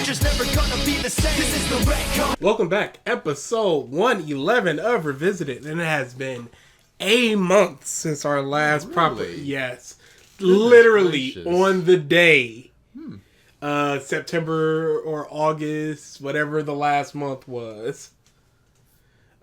just never gonna be the same. This is the retcon. Welcome back, episode 111 of Revisited, and it has been a month since our last proper. Yes, literally gracious. On the day, September or August, whatever the last month was.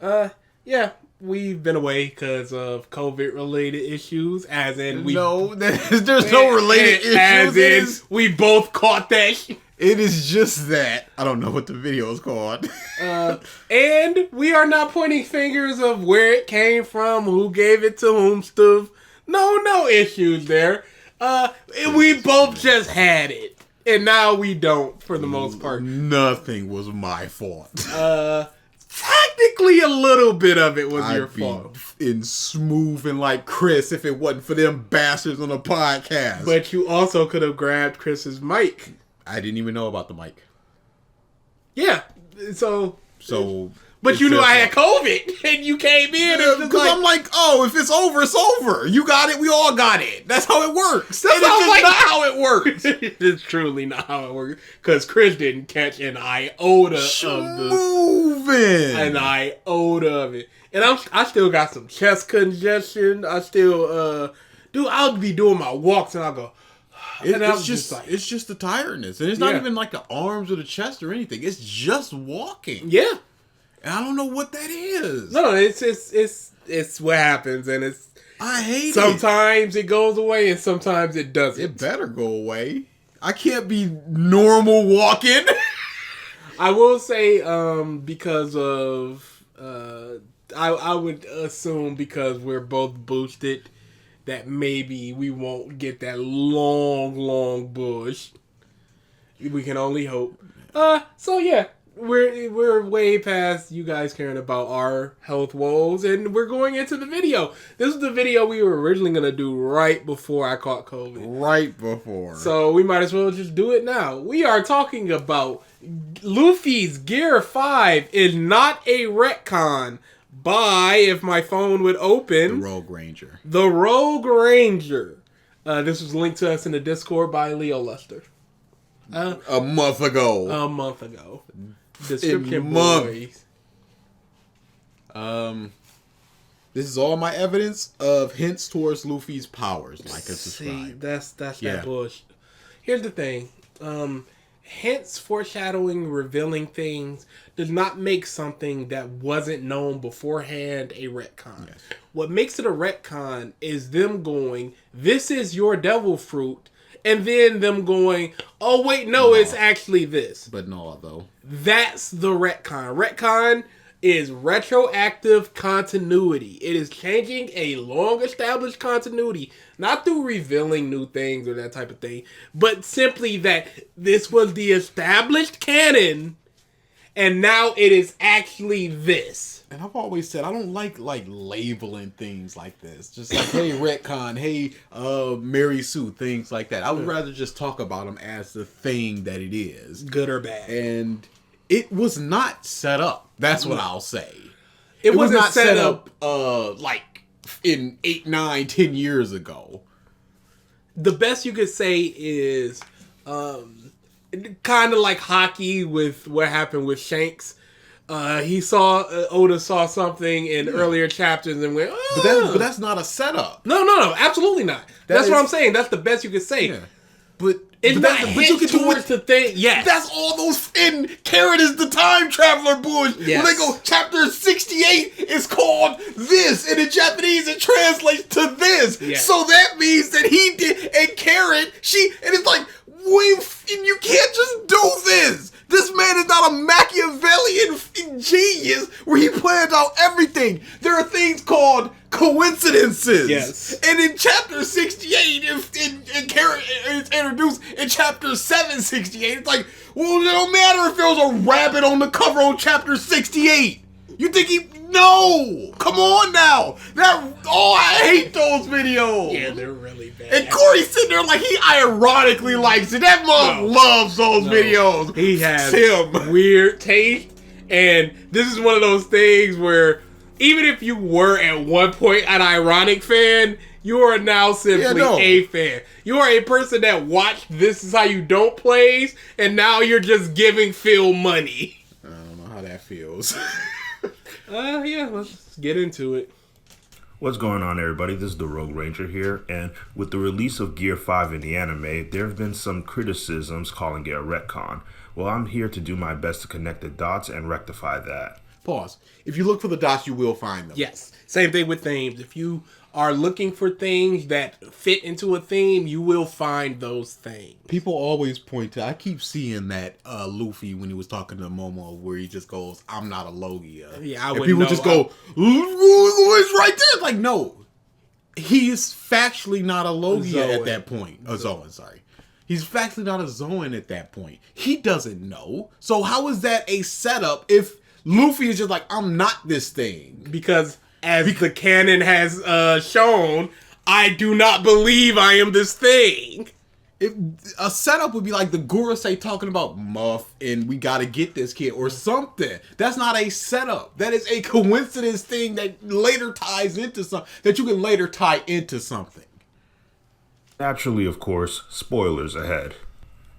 Yeah, we've been away because of COVID-related issues, as in we. No, there's no related issues. As in, we both caught that. It is just that. I don't know what the video is called. And we are not pointing fingers of where it came from, who gave it to whom stuff. No issues there. We both just had it. And now we don't, for the most part. Nothing was my fault. Technically, a little bit of it was your fault. In smoothing like Chris if it wasn't for them bastards on the podcast. But you also could have grabbed Chris's mic. I didn't even know about the mic. Yeah, so. But you knew I had COVID, and you came in. Because I'm like, oh, if it's over, it's over. You got it, we all got it. That's how it works. That's not how it works. It's truly not how it works. Because Chris didn't catch an iota of it. And I still got some chest congestion. I still, I'll be doing my walks, and I'll go, it's just the tiredness. And it's not even like the arms or the chest or anything. It's just walking. Yeah. And I don't know what that is. No, it's what happens, and I hate it. Sometimes it goes away, and sometimes it doesn't. It better go away. I can't be normal walking. I will say, because of I would assume because we're both boosted that maybe we won't get that long bush. We can only hope. So yeah. We're way past you guys caring about our health woes, and we're going into the video. This is the video we were originally going to do right before I caught COVID. Right before. So we might as well just do it now. We are talking about Luffy's Gear 5 is not a retcon by, if my phone would open, The Rogue Ranger. The Rogue Ranger. This was linked to us in the Discord by Leo Lester. A month ago. Description boys. This is all my evidence of hints towards Luffy's powers, like and subscribe. See, that's that bullshit. Here's the thing. Hints, foreshadowing, revealing things does not make something that wasn't known beforehand a retcon. Yes. What makes it a retcon is them going, this is your devil fruit, and then them going, oh wait, no, it's actually this. But no, though. That's the retcon. Retcon is retroactive continuity. It is changing a long-established continuity, not through revealing new things or that type of thing, but simply that this was the established canon, and now it is actually this. And I've always said I don't like labeling things like this. Just like, hey, retcon, hey, Mary Sue, things like that. I would rather just talk about them as the thing that it is. Good or bad. And it was not set up. That's what I'll say. It was not set up like in 8, 9, 10 years ago. The best you could say is kind of like hockey with what happened with Shanks. Oda saw something in earlier chapters and went, oh. But that's not a setup. No, absolutely not. That's what I'm saying. That's the best you could say. Yeah. But you can towards the thing. Yes. That's all those in Carrot is the time traveler bullshit. Yes. When they go, chapter 68 is called this. And in Japanese it translates to this. Yes. So that means that he did, and Carrot, and it's like, you can't just do this. This man is not a Machiavellian genius where he plans out everything. There are things called coincidences. Yes. And in chapter 68, it's introduced in chapter 768. It's like, well, it don't matter if there was a rabbit on the cover on chapter 68. You think no! Come on now! I hate those videos! Yeah, they're really bad. And Corey's sitting there like he ironically likes it. That mom loves those videos. He has weird taste, and this is one of those things where even if you were at one point an ironic fan, you are now simply a fan. You are a person that watched This Is How You Don't Plays, and now you're just giving Phil money. I don't know how that feels. Yeah, let's get into it. What's going on, everybody? This is the Rogue Ranger here, and with the release of Gear 5 in the anime, there have been some criticisms calling it a retcon. Well, I'm here to do my best to connect the dots and rectify that. Pause. If you look for the dots, you will find them. Yes. Same thing with themes. If you are looking for things that fit into a theme, you will find those things. People always point to, I keep seeing that Luffy when he was talking to Momo where he just goes, I'm not a Logia. Yeah, I would would people know. just go, it's right there. It's like, no. He's factually not a Logia at that point. A Zoan, sorry. He's factually not a Zoan at that point. He doesn't know. So how is that a setup if Luffy is just like, I'm not this thing? Because as the canon has shown, I do not believe I am this thing. A setup would be like the Gurusei talking about Muff and we gotta get this kid or something. That's not a setup. That is a coincidence thing that later ties into something, that you can later tie into something. Naturally, of course, spoilers ahead.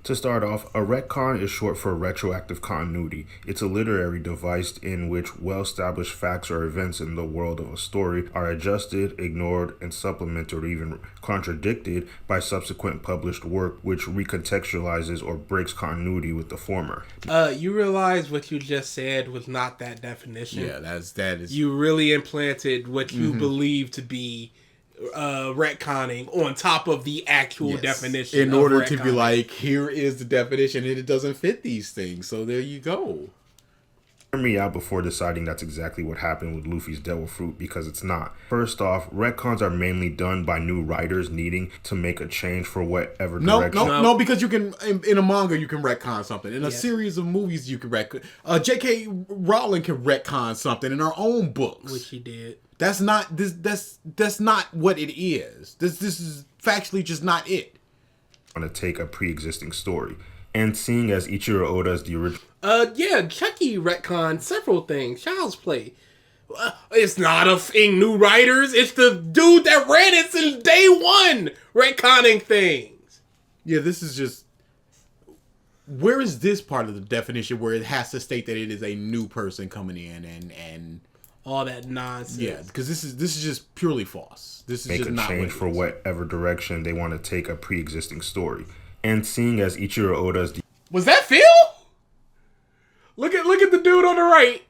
To start off, a retcon is short for retroactive continuity. It's a literary device in which well-established facts or events in the world of a story are adjusted, ignored, and supplemented or even contradicted by subsequent published work which recontextualizes or breaks continuity with the former. You realize what you just said was not that definition. Yeah, that is. You really implanted what you believe to be retconning on top of the actual definition in order of to be retconning. like, here is the definition and it doesn't fit these things, so there you go. Hear me out before deciding that's exactly what happened with Luffy's Devil Fruit, because it's not. First off, retcons are mainly done by new writers needing to make a change for whatever direction. No, because you can, in a manga you can retcon something. In a series of movies you can retcon. J.K. Rowling can retcon something in her own books. Which he did. That's not that's not what it is. This is factually just not it. Want to take a pre-existing story. And seeing as Ichiro Oda is the original... Yeah, Chucky retconned several things. Child's Play. It's not a thing, new writers. It's the dude that ran it since day one retconning things. Yeah, this is just... Where is this part of the definition where it has to state that it is a new person coming in and all that nonsense? Yeah, because this is just purely false. This is make just a not change for whatever direction they want to take a pre-existing story. And seeing as Ichiro Oda is the... Was that Phil? Look at the dude on the right.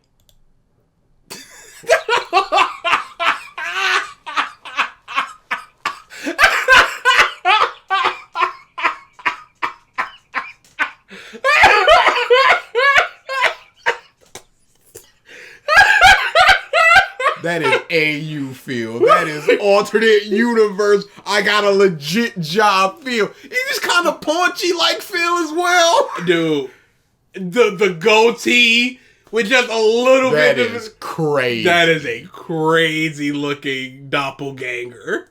That is AU Phil. That is alternate universe. I got a legit job Phil. He's kind of paunchy like Phil as well. Dude, the goatee with just a little bit of... That is crazy. That is a crazy looking doppelganger.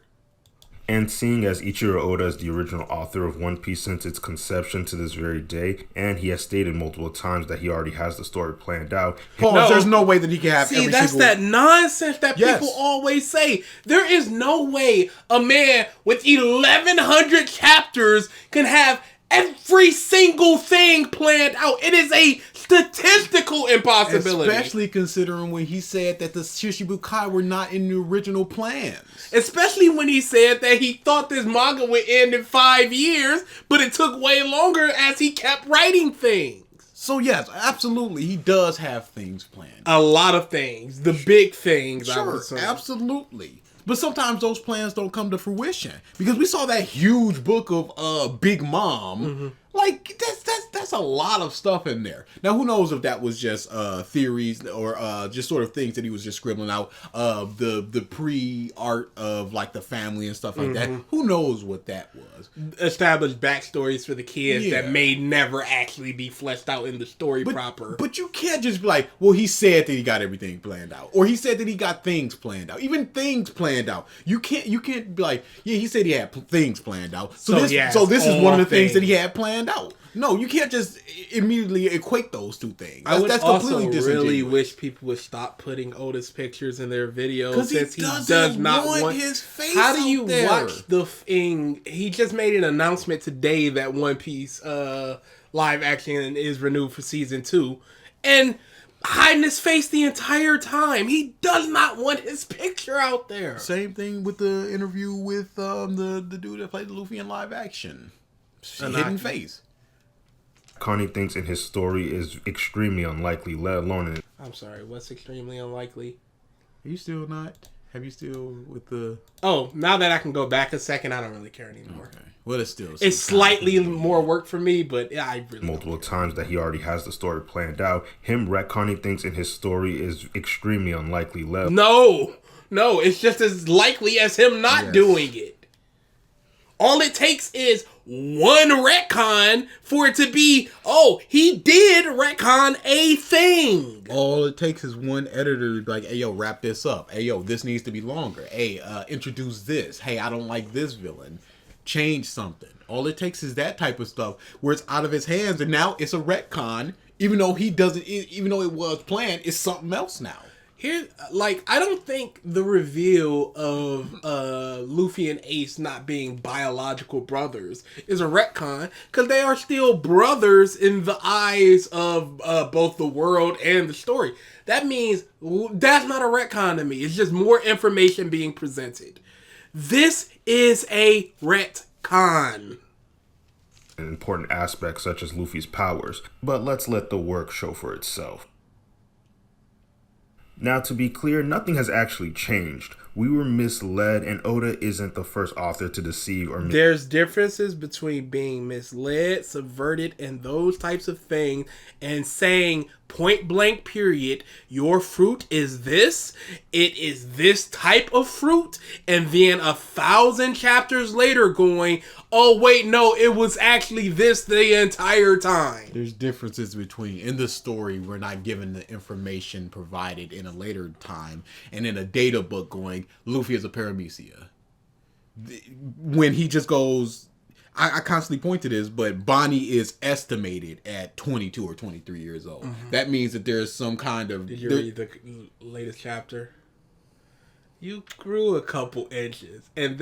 And seeing as Ichiro Oda is the original author of One Piece since its conception to this very day, and he has stated multiple times that he already has the story planned out. There's no way that he can have See, that's that nonsense that people always say. There is no way a man with 1,100 chapters can have every single thing planned out. It is a statistical impossibility. Especially considering when he said that the Shichibukai were not in the original plans. Especially when he said that he thought this manga would end in 5 years, but it took way longer as he kept writing things. So yes, absolutely, he does have things planned. A lot of things. The big things, I would Sure, say. absolutely. But sometimes those plans don't come to fruition. Because we saw that huge book of Big Mom. Like, that's a lot of stuff in there. Now, who knows if that was just theories or just sort of things that he was just scribbling out. The pre-art of, like, the family and stuff like that. Who knows what that was. Established backstories for the kids that may never actually be fleshed out in the story proper. But you can't just be like, well, he said that he got everything planned out. Or he said that he got things planned out. Even things planned out. You can't be like, yeah, he said he had things planned out. So this is one of the things that he had planned out. No, you can't just immediately equate those two things. I would that's also completely really wish people would stop putting Oda's pictures in their videos since he does not want his face. How do you out there. watch the thing? He just made an announcement today that One Piece live action is renewed for season 2, and hiding his face the entire time. He does not want his picture out there. Same thing with the interview with the dude that played Luffy in live action. Hidden face. Connie thinks in his story is extremely unlikely, let alone in... I'm sorry, what's extremely unlikely? Are you still not? Have you still with the... Oh, now that I can go back a second, I don't really care anymore. Okay. Well, it's still... It's slightly more work for me, but yeah, I really multiple times that he already has the story planned out. Him retconning things in his story is extremely unlikely. No, it's just as likely as him not doing it. All it takes is one retcon for it to be, oh, he did retcon a thing. All it takes is one editor to be like, hey, yo, wrap this up. Hey, yo, this needs to be longer. Hey, introduce this. Hey, I don't like this villain. Change something. All it takes is that type of stuff where it's out of his hands, and now it's a retcon, even though he doesn't, even though it was planned, it's something else now. Here, like, I don't think the reveal of Luffy and Ace not being biological brothers is a retcon, because they are still brothers in the eyes of both the world and the story. That means that's not a retcon to me. It's just more information being presented. This is a retcon. Important aspects such as Luffy's powers, but let's let the work show for itself. Now, to be clear, nothing has actually changed. We were misled, and Oda isn't the first author to deceive or... There's differences between being misled, subverted, and those types of things, and saying point blank period, your fruit is this, it is this type of fruit, and then 1,000 chapters later going, oh wait, no, it was actually this the entire time. There's differences between, in the story, we're not given the information provided in a later time, and in a data book going, Luffy is a paramecia. When he just goes, I constantly point to this, but Bonnie is estimated at 22 or 23 years old. Mm-hmm. That means that there's some kind of... Did you read the latest chapter? You grew a couple inches, and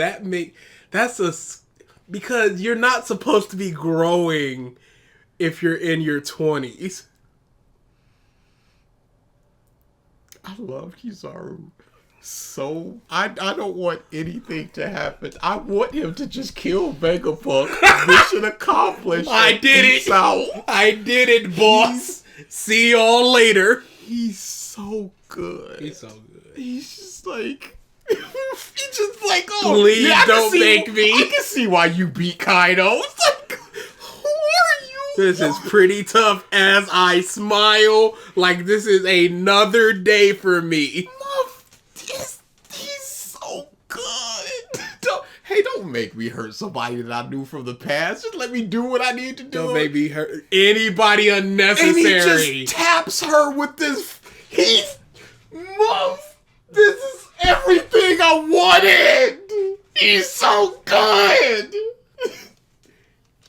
because you're not supposed to be growing if you're in your 20s. I love Kizaru. So I don't want anything to happen. I want him to just kill Vegapunk. Mission accomplished. I did it. I did it, boss. See y'all later. He's so good. He's so good. He's just like... He's just like, oh, please yeah, don't make me. I can see why you beat Kaido. It's like, who are you? This is pretty tough as I smile. Like this is another day for me. He's so good. Don't make me hurt somebody that I knew from the past. Just let me do what I need to do. Don't make me hurt anybody unnecessary. And he just taps her with this. This is everything I wanted. He's so good.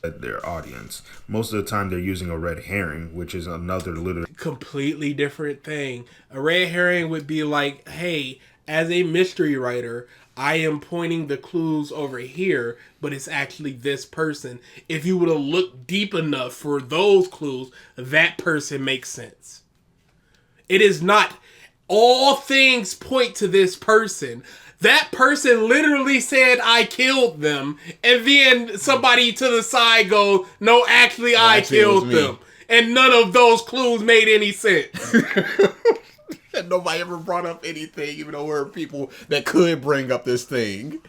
Their audience. Most of the time they're using a red herring, which is another literally completely different thing. A red herring would be like, hey, as a mystery writer, I am pointing the clues over here, but it's actually this person. If you would have looked deep enough for those clues, that person makes sense. It is not all things point to this person. That person literally said, I killed them. And then somebody to the side goes, no, actually, I killed them. And none of those clues made any sense. And nobody ever brought up anything, even though there were people that could bring up this thing.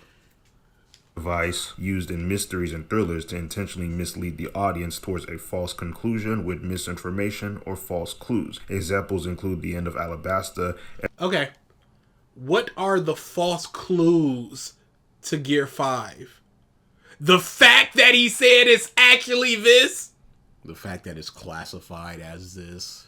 Device used in mysteries and thrillers to intentionally mislead the audience towards a false conclusion with misinformation or false clues. Examples include the end of Alabasta. Okay. What are the false clues to Gear 5? The fact that he said it's actually this? The fact that it's classified as this?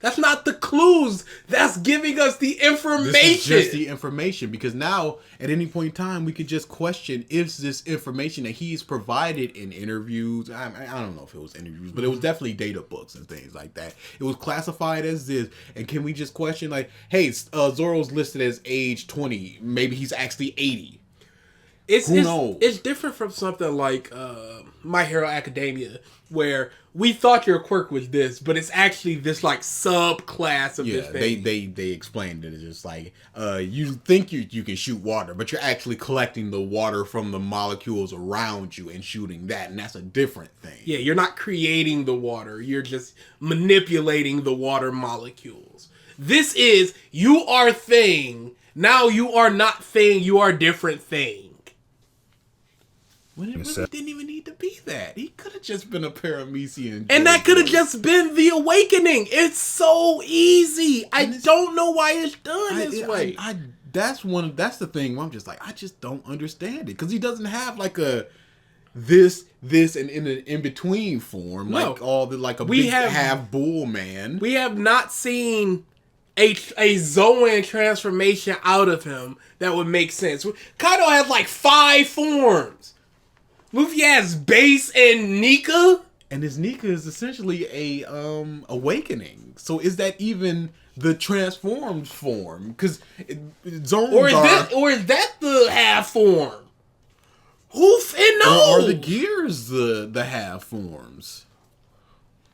That's not the clues. That's giving us the information. This is just the information, because now at any point in time we could just question if this information that he's provided in interviews. I don't know if it was interviews, but it was definitely data books and things like that. It was classified as this, and can we just question like, hey, Zoro's listed as age 20, maybe he's actually 80. Who knows? It's different from something like My Hero Academia, where we thought your quirk was this, but it's actually this like subclass of this thing. They explained it. It's just like you think you can shoot water, but you're actually collecting the water from the molecules around you and shooting that, and that's a different thing. Yeah, you're not creating the water. You're just manipulating the water molecules. This is, you are thing. Now you are not thing. You are different thing. When it really didn't even need to be that. He could have just been a Paramecian. And that could have just been the awakening. It's so easy. I don't know why it's done this way. That's the thing where I'm just like, I just don't understand it. Because he doesn't have like a this, and in an in-between form. No. Like all the, like a big half bull man. We have not seen a Zoan transformation out of him that would make sense. Kaido has like 5 forms. Luffy has base and Nika, and his Nika is essentially a awakening. So is that even the transformed form? Because zones or is that the half form? Who knows? Or are the gears the half forms?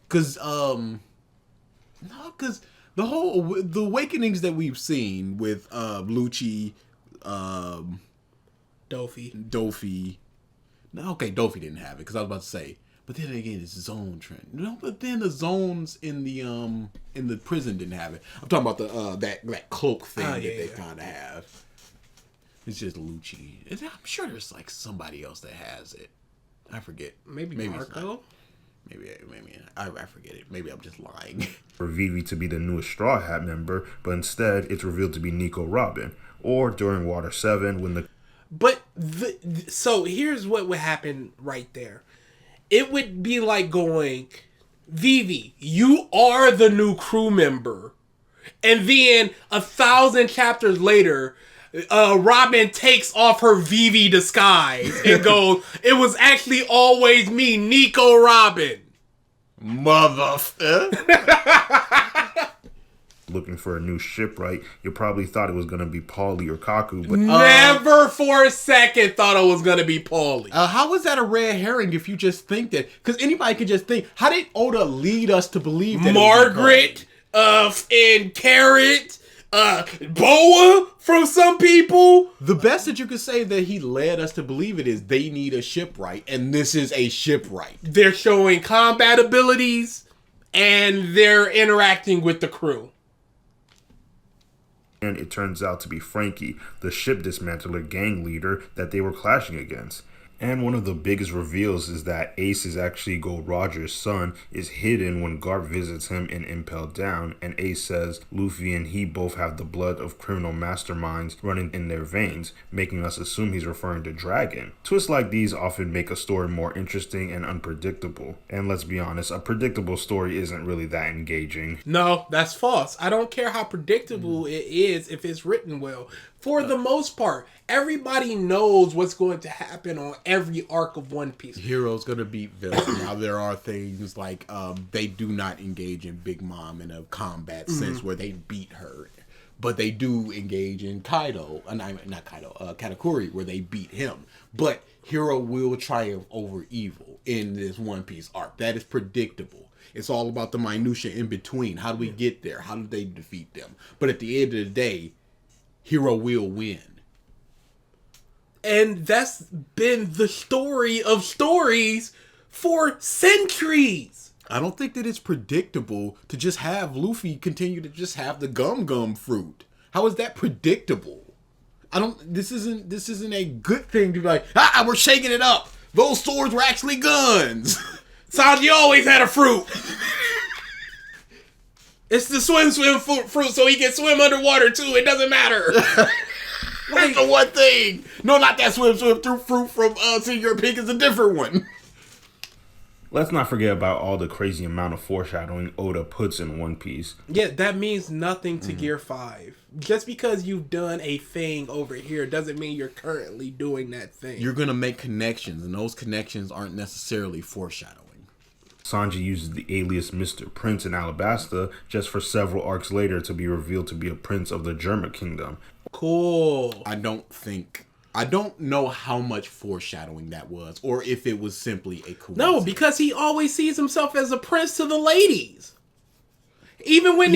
Because the awakenings that we've seen with Lucci, Dofi. No, okay, Dofi didn't have it because I was about to say, but then again, it's zone trend. No, but then the zones in the prison didn't have it. I'm talking about the that cloak thing that they kind of have. It's just Lucci. I'm sure there's like somebody else that has it. I forget. Maybe Marco. Maybe I forget it. Maybe I'm just lying. For Vivi to be the newest Straw Hat member, but instead it's revealed to be Nico Robin. Or during Water 7 when the... But so here's what would happen right there. It would be like going, Vivi, you are the new crew member. And then 1,000 chapters later, Robin takes off her Vivi disguise and goes, it was actually always me, Nico Robin. Looking for a new shipwright, you probably thought it was going to be Paulie or Kaku, but... Never for a second thought it was going to be Paulie. How is that a red herring if you just think that? Because anybody could just think, how did Oda lead us to believe that Margaret, and Carrot, Boa from some people? The best that you could say that he led us to believe it is they need a shipwright, and this is a shipwright. They're showing combat abilities, and they're interacting with the crew. And it turns out to be Frankie, the ship dismantler gang leader that they were clashing against. And one of the biggest reveals is that Ace is actually Gold Roger's son, is hidden when Garp visits him in Impel Down, and Ace says Luffy and he both have the blood of criminal masterminds running in their veins, making us assume he's referring to Dragon. Twists like these often make a story more interesting and unpredictable. And let's be honest, a predictable story isn't really that engaging. No, that's false. I don't care how predictable it is if it's written well. For the most part, everybody knows what's going to happen on every arc of One Piece. Hero's gonna beat villain. Now there are things like they do not engage in Big Mom in a combat sense where they beat her, but they do engage in Kaido, not Kaido, Katakuri, where they beat him. But Hero will triumph over evil in this One Piece arc. That is predictable. It's all about the minutia in between. How do we get there? How do they defeat them? But at the end of the day, Hero will win. And that's been the story of stories for centuries. I don't think that it's predictable to just have Luffy continue to just have the gum fruit. How is that predictable? This isn't a good thing to be like, we're shaking it up. Those swords were actually guns. Sanji always had a fruit. It's the swim fruit, so he can swim underwater too. It doesn't matter. That's the one thing. No, not that swim fruit from Senor Pink is a different one. Let's not forget about all the crazy amount of foreshadowing Oda puts in One Piece. Yeah, that means nothing to Gear 5. Just because you've done a thing over here doesn't mean you're currently doing that thing. You're going to make connections, and those connections aren't necessarily foreshadowing. Sanji uses the alias Mr. Prince in Alabasta just for several arcs later to be revealed to be a prince of the German kingdom. Cool. I don't know how much foreshadowing that was, or if it was simply a coincidence. No, because he always sees himself as a prince to the ladies. Even when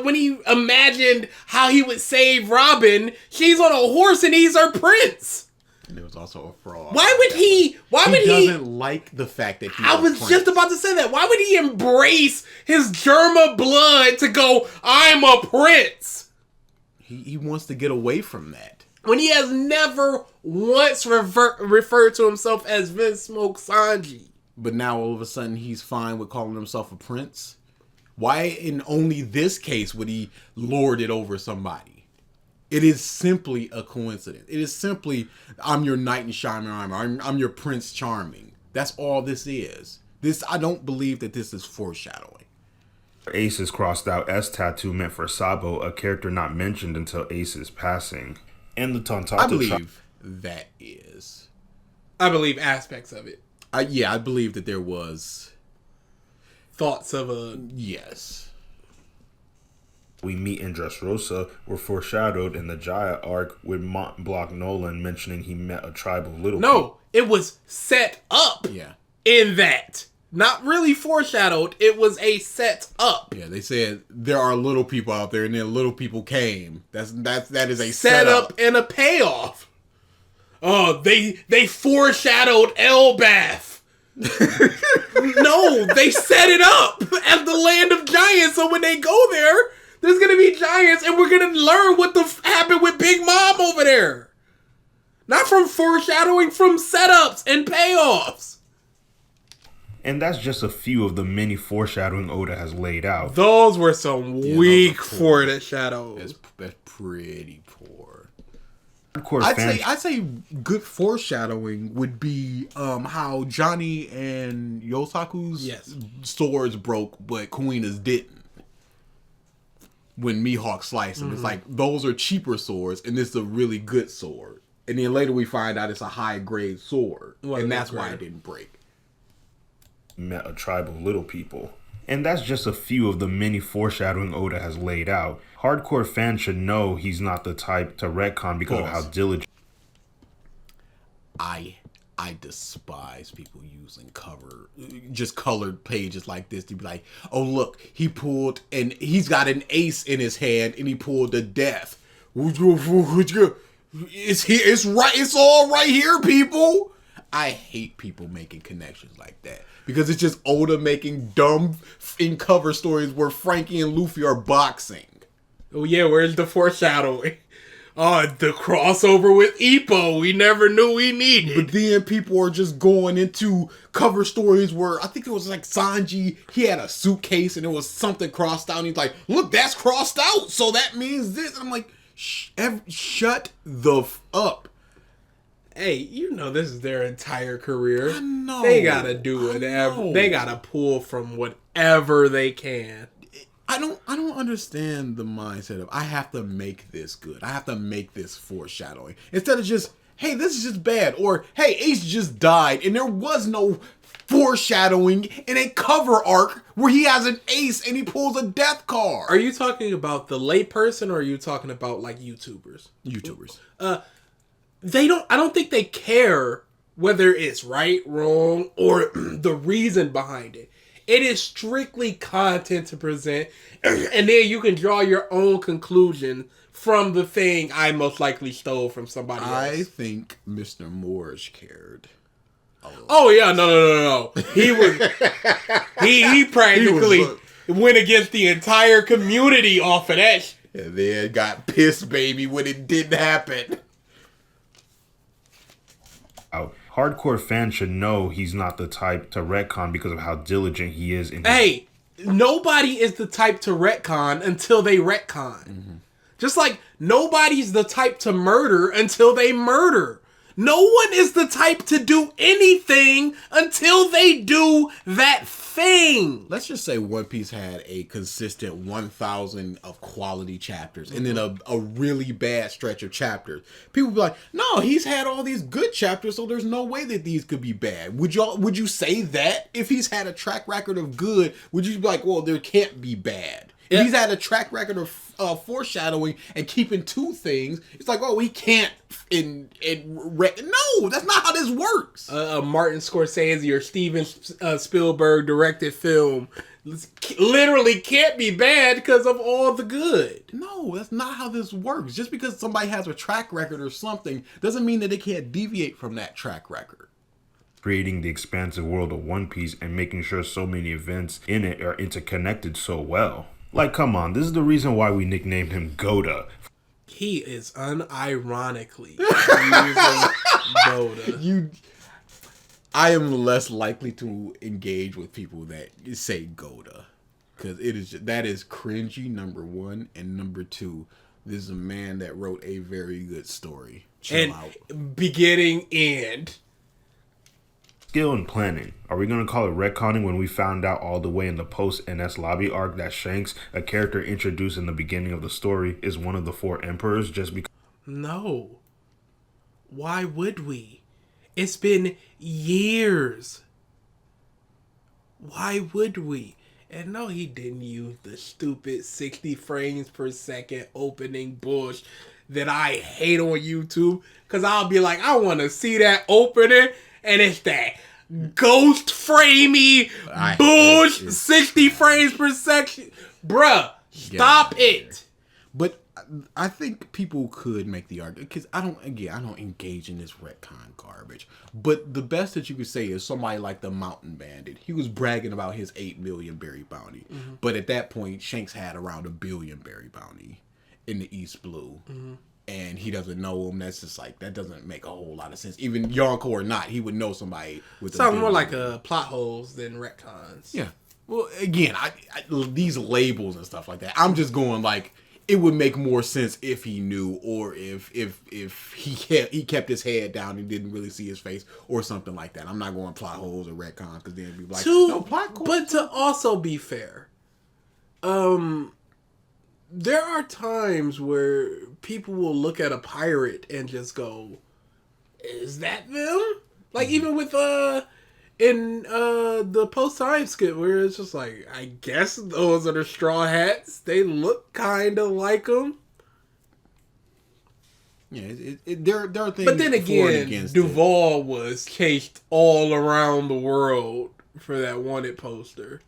when he imagined how he would save Robin, she's on a horse and he's her prince. And there was also a fraud. Why would he doesn't like the fact that I was just about to say that. Why would he embrace his German blood to go, I'm a prince? He wants to get away from that. When he has never once referred to himself as Vince Smoke Sanji. But now all of a sudden he's fine with calling himself a prince? Why in only this case would he lord it over somebody? It is simply a coincidence. It is simply, I'm your knight in shining armor. I'm your Prince Charming. That's all this is. I don't believe that this is foreshadowing. Ace's crossed out S tattoo meant for Sabo, a character not mentioned until Ace's passing. And the Tontato I believe that is. I believe aspects of it. I believe that there was thoughts of a... Yes. We meet in Dressrosa were foreshadowed in the Jaya arc with Mont Blanc Nolan mentioning he met a tribe of little people. No, it was set up in that. Not really foreshadowed. It was a set up. Yeah, they said there are little people out there and then little people came. That is a set up and a payoff. Oh, they foreshadowed Elbath. No, they set it up as the land of giants. So when they go there, there's going to be giants and we're going to learn what happened with Big Mom over there. Not from foreshadowing, from setups and payoffs. And that's just a few of the many foreshadowing Oda has laid out. Those were some weak foreshadows. That's pretty poor. I'd say good foreshadowing would be how Johnny and Yosaku's swords broke, but Kuina's didn't. When Mihawk sliced him, it's like, those are cheaper swords, and this is a really good sword. And then later we find out it's a high-grade sword, and that's why it didn't break. Met a tribe of little people. And that's just a few of the many foreshadowing Oda has laid out. Hardcore fans should know he's not the type to retcon because of how diligent. I despise people using just colored pages like this to be like, oh look, he's got an ace in his hand and he pulled a death. It's all right here, people. I hate people making connections like that because it's just Oda making dumb in cover stories where Frankie and Luffy are boxing. Oh yeah, where's the foreshadowing? Oh, the crossover with Ippo we never knew we needed. But then people are just going into cover stories where I think it was like Sanji, he had a suitcase and there was something crossed out and he's like, look, that's crossed out, so that means this. And I'm like, shut the up. Hey, you know this is their entire career. I know. They gotta do whatever. They gotta pull from whatever they can. I don't understand the mindset of I have to make this good. I have to make this foreshadowing. Instead of just, hey, this is just bad. Or, hey, Ace just died and there was no foreshadowing in a cover arc where he has an ace and he pulls a death card. Are you talking about the layperson or are you talking about like YouTubers? YouTubers. I don't think they care whether it's right, wrong, or the reason behind it. It is strictly content to present, and then you can draw your own conclusion from the thing I most likely stole from somebody else. I think Mr. Moorish cared. Oh yeah, no. He was he practically went against the entire community off of that. And then got pissed, baby, when it didn't happen. Hardcore fans should know he's not the type to retcon because of how diligent he is. Hey, nobody is the type to retcon until they retcon. Mm-hmm. Just like nobody's the type to murder until they murder. No one is the type to do anything until they do that thing. Let's just say One Piece had a consistent 1,000 of quality chapters, and then a really bad stretch of chapters. People be like, no, he's had all these good chapters, so there's no way that these could be bad. Would you say that? If he's had a track record of good, would you be like, well, there can't be bad? If he's had a track record of foreshadowing and keeping two things, it's like, oh, he can't no, that's not how this works. Martin Scorsese or Steven Spielberg directed film literally can't be bad because of all the good. No, that's not how this works. Just because somebody has a track record or something doesn't mean that they can't deviate from that track record. Creating the expansive world of One Piece and making sure so many events in it are interconnected so well. Like, come on, this is the reason why we nicknamed him Goda. He is unironically using Goda. I am less likely to engage with people that say Goda, because that is cringy, number one, and number two, this is a man that wrote a very good story. Chill out. Beginning and Skill and planning. Are we going to call it retconning when we found out all the way in the post-NS lobby arc that Shanks, a character introduced in the beginning of the story, is one of the 4 emperors just because? No. Why would we? It's been years. Why would we? And no, he didn't use the stupid 60 frames per second opening bush that I hate on YouTube. Because I'll be like, I want to see that opening. And it's that ghost framey bush 60 frames per second. Bruh, stop it. But I think people could make the argument, because I don't engage in this retcon garbage. But the best that you could say is somebody like the Mountain Bandit. He was bragging about his 8 million berry bounty. Mm-hmm. But at that point, Shanks had around 1 billion berry bounty in the East Blue. Mm-hmm. And he doesn't know him. That's just like, that doesn't make a whole lot of sense. Even Yonko or not, he would know somebody with something more like plot holes than retcons. Yeah. Well, again, I these labels and stuff like that, I'm just going like, it would make more sense if he knew, or if he kept his head down and didn't really see his face, or something like that. I'm not going plot holes or retcons, because then it'd be like, no plot holes. But to also be fair, there are times where people will look at a pirate and just go, is that them? Like, even with in the post-time skit, where it's just like, I guess those are the Straw Hats. They look kind of like them. Yeah, there are things. But then again, Duvall was chased all around the world for that wanted poster.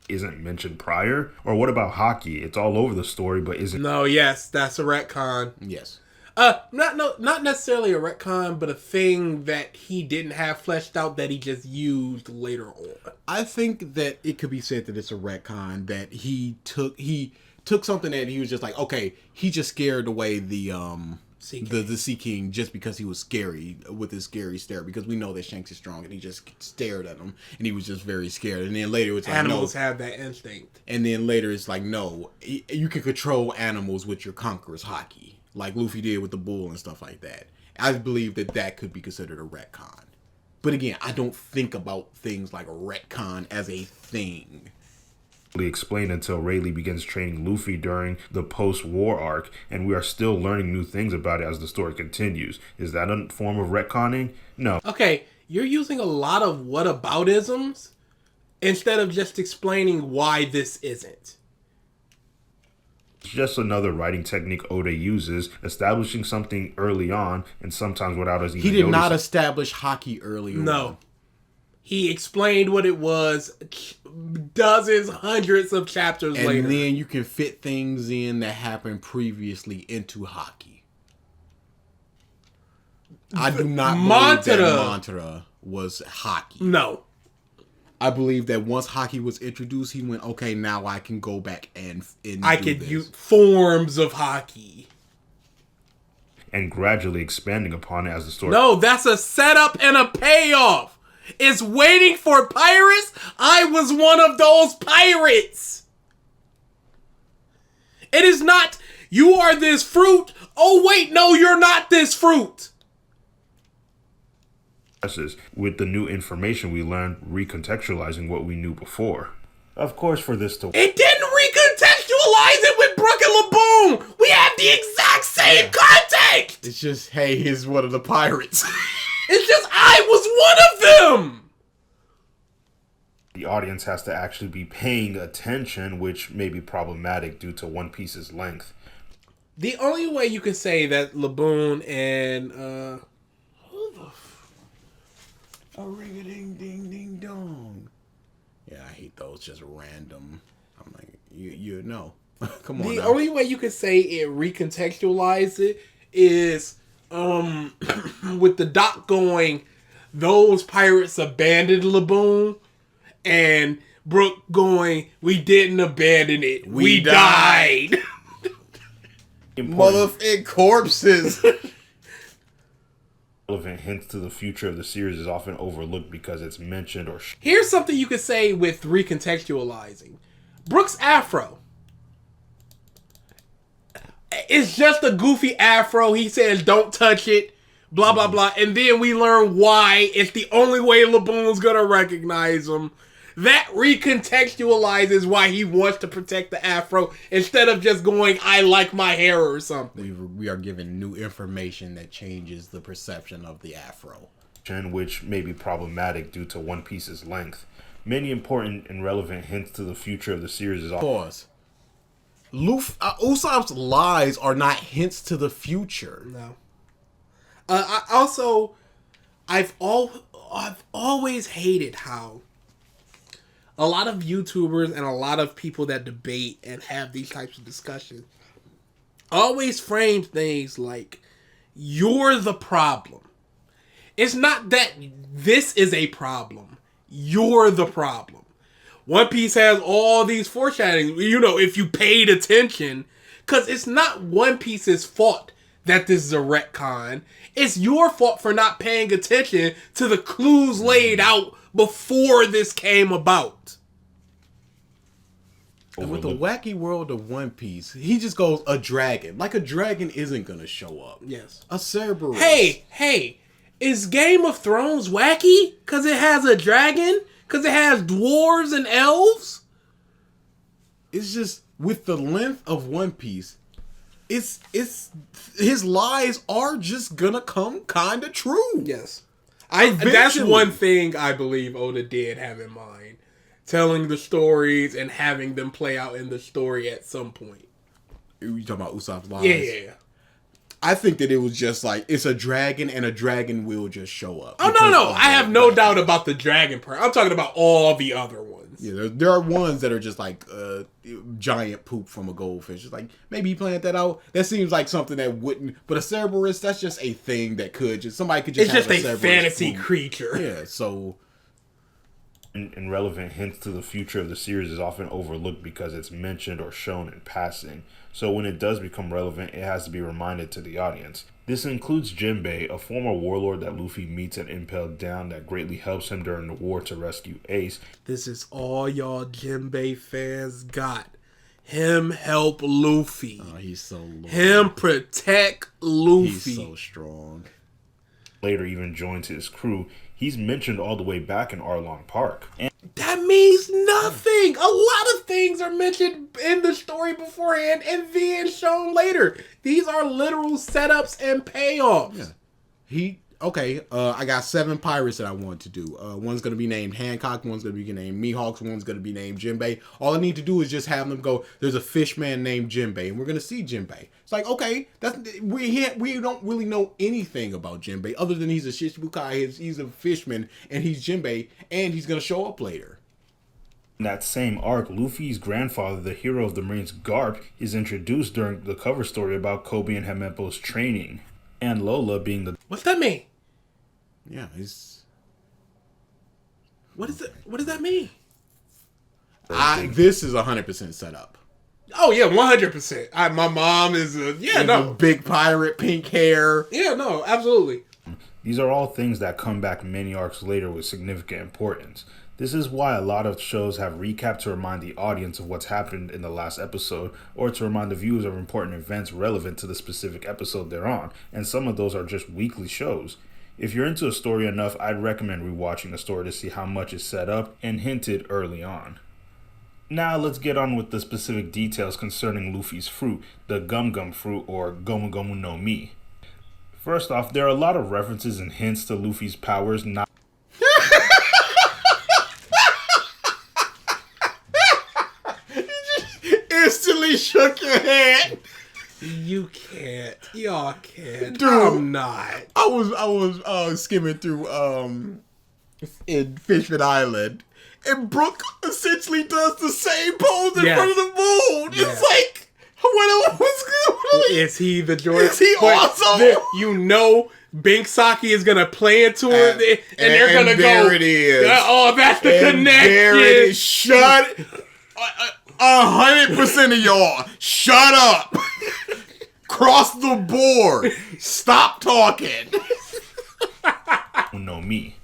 Isn't mentioned prior? Or what about hockey? It's all over the story, but isn't... No, yes, that's a retcon. Yes. Not necessarily a retcon, but a thing that he didn't have fleshed out that he just used later on. I think that it could be said that it's a retcon, that he took something that he was just like, okay, he just scared away the Sea King just because he was scary with his scary stare, because we know that Shanks is strong and he just stared at him and he was just very scared. And then later it's like, animals have that instinct. And then later it's like, no, you can control animals with your conqueror's hockey, like Luffy did with the bull and stuff like that. I believe that could be considered a retcon. But again, I don't think about things like a retcon as a thing explained until Rayleigh begins training Luffy during the post-war arc, and we are still learning new things about it as the story continues. Is that a form of retconning? No. Okay, you're using a lot of whataboutisms instead of just explaining why this isn't. It's just another writing technique Oda uses, establishing something early on, and sometimes without us even noticing. He did not noticing. establish hockey early on. No. He explained what it was dozens, hundreds of chapters later. And then you can fit things in that happened previously into hockey. I do not believe that Mantra was hockey. No. I believe that once hockey was introduced, he went, okay, now I can go back and I could use forms of hockey. And gradually expanding upon it as the story... No, that's a setup and a payoff. It's waiting for pirates. I was one of those pirates. It is not, you are this fruit. Oh, wait, no, you're not this fruit. with the new information we learned recontextualizing what we knew before. Of course, for this to... It didn't recontextualize it with Brook and Laboon! We have the exact same context! It's just, hey, he's one of the pirates. It's just, I was one of them! The audience has to actually be paying attention, which may be problematic due to One Piece's length. The only way you could say that Laboon and, who the A ring-a-ding-ding-ding-dong. Yeah, I hate those just random. I'm like, you know. Come on. The now. only way you could say it recontextualized it is with the doc going, those pirates abandoned Laboon, and Brook going, we didn't abandon it. We died. Motherfucking corpses. Relevant hints to the future of the series is often overlooked because it's mentioned or... Here's something you could say with recontextualizing. Brook's afro. It's just a goofy afro. He says, don't touch it. Blah, blah, blah. And then we learn why. It's the only way Laboon's going to recognize him. That recontextualizes why he wants to protect the afro instead of just going, I like my hair or something. We are given new information that changes the perception of the afro. Which may be problematic due to One Piece's length. Many important and relevant hints to the future of the series is... Pause. Usopp's lies are not hints to the future. No. I've always hated how a lot of YouTubers and a lot of people that debate and have these types of discussions always frame things like, you're the problem. It's not that this is a problem. You're the problem. One Piece has all these foreshadowing, if you paid attention, because it's not One Piece's fault that this is a retcon. It's your fault for not paying attention to the clues laid out before this came about. And with the wacky world of One Piece, he just goes, a dragon. Like a dragon isn't going to show up. Yes. A Cerberus. Hey, is Game of Thrones wacky? Because it has a dragon? Because it has dwarves and elves? It's just, with the length of One Piece, it's his lies are just gonna come kind of true. Yes. That's one thing I believe Oda did have in mind. Telling the stories and having them play out in the story at some point. You talking about Usopp's lies? Yeah. I think that it was just like, it's a dragon and a dragon will just show up. Oh, no. I have no doubt about the dragon part. I'm talking about all the other ones. Yeah, there are ones that are just like giant poop from a goldfish. It's like, maybe he planned that out. That seems like something that wouldn't. But a Cerberus, that's just a thing that could just, somebody could just It's have just a fantasy creature. Yeah, so. And relevant hints to the future of the series is often overlooked because it's mentioned or shown in passing. So when it does become relevant, it has to be reminded to the audience. This includes Jinbei, a former warlord that Luffy meets and impaled down that greatly helps him during the war to rescue Ace. This is all y'all Jinbei fans got. Him help Luffy. Oh, he's so loyal. Him protect Luffy. He's so strong. Later even joins his crew. He's mentioned all the way back in Arlong Park. And that means nothing. A lot of things are mentioned in the story beforehand and then shown later. These are literal setups and payoffs. Yeah. I got 7 pirates that I want to do. One's going to be named Hancock, one's going to be named Mihawk, one's going to be named Jinbei. All I need to do is just have them go, there's a fishman named Jinbei, and we're going to see Jinbei. It's like, okay, we don't really know anything about Jinbei other than he's a Shichibukai, he's a fishman, and he's Jinbei, and he's going to show up later. in that same arc, Luffy's grandfather, the hero of the Marines, Garp, is introduced during the cover story about Kobe and Hemeppo's training, and Lola being the... What's that mean? Yeah, he's... What does that mean? This is 100% set up. Oh yeah, 100%. My mom is a a big pirate, pink hair. Yeah, no, absolutely. These are all things that come back many arcs later with significant importance. This is why a lot of shows have recaps to remind the audience of what's happened in the last episode, or to remind the viewers of important events relevant to the specific episode they're on, and some of those are just weekly shows. If you're into a story enough, I'd recommend rewatching the story to see how much is set up and hinted early on. Now let's get on with the specific details concerning Luffy's fruit, the Gum Gum fruit or Gomu Gomu no Mi. First off, there are a lot of references and hints to Luffy's powers not Instantly shook your head. You can't. Y'all can't. Dude, I'm not. I was skimming through in Fishman Island, and Brook essentially does the same pose in front of the moon. Yeah. It's like, what Is he the Jordan? Is he awesome? You know Bink Saki is going to play into it, and they're going to go. There it is. Oh, that's the connection. There it is. Shut 100% of y'all. Shut up. Cross the board. Stop talking. no me.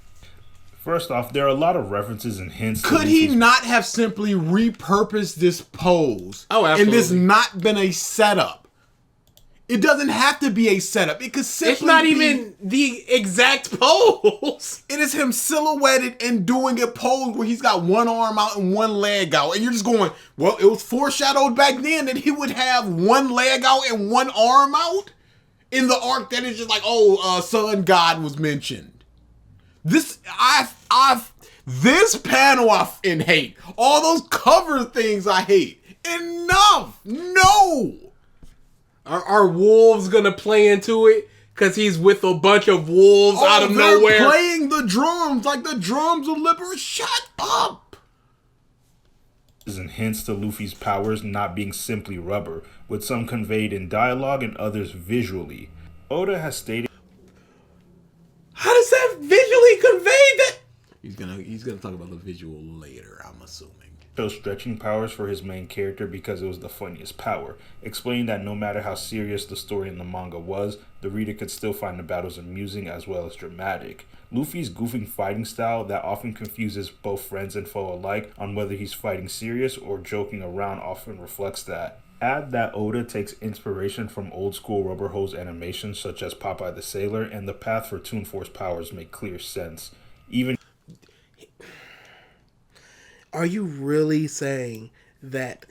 First off, there are a lot of references and hints. Could he not have simply repurposed this pose? Oh, absolutely. And this not been a setup? It doesn't have to be a setup. It could simply It's not even the exact pose. It is him silhouetted and doing a pose where he's got one arm out and one leg out. And you're just going, well, it was foreshadowed back then that he would have one leg out and one arm out in the arc that is just like, Sun God was mentioned. This panel I hate. All those cover things I hate. Enough. No. Are wolves gonna play into it? Because he's with a bunch of wolves out of nowhere. They're playing the drums like the drums of liberation. Shut up. And hints to Luffy's powers not being simply rubber, with some conveyed in dialogue and others visually. Oda has stated. How does that visually convey that? He's gonna talk about the visual later, I'm assuming. Chose stretching powers for his main character because it was the funniest power, explaining that no matter how serious the story in the manga was, the reader could still find the battles amusing as well as dramatic. Luffy's goofing fighting style that often confuses both friends and foe alike on whether he's fighting serious or joking around often reflects that. Add that Oda takes inspiration from old school rubber hose animations such as Popeye the Sailor, and the path for Toon Force powers make clear sense. Are you really saying that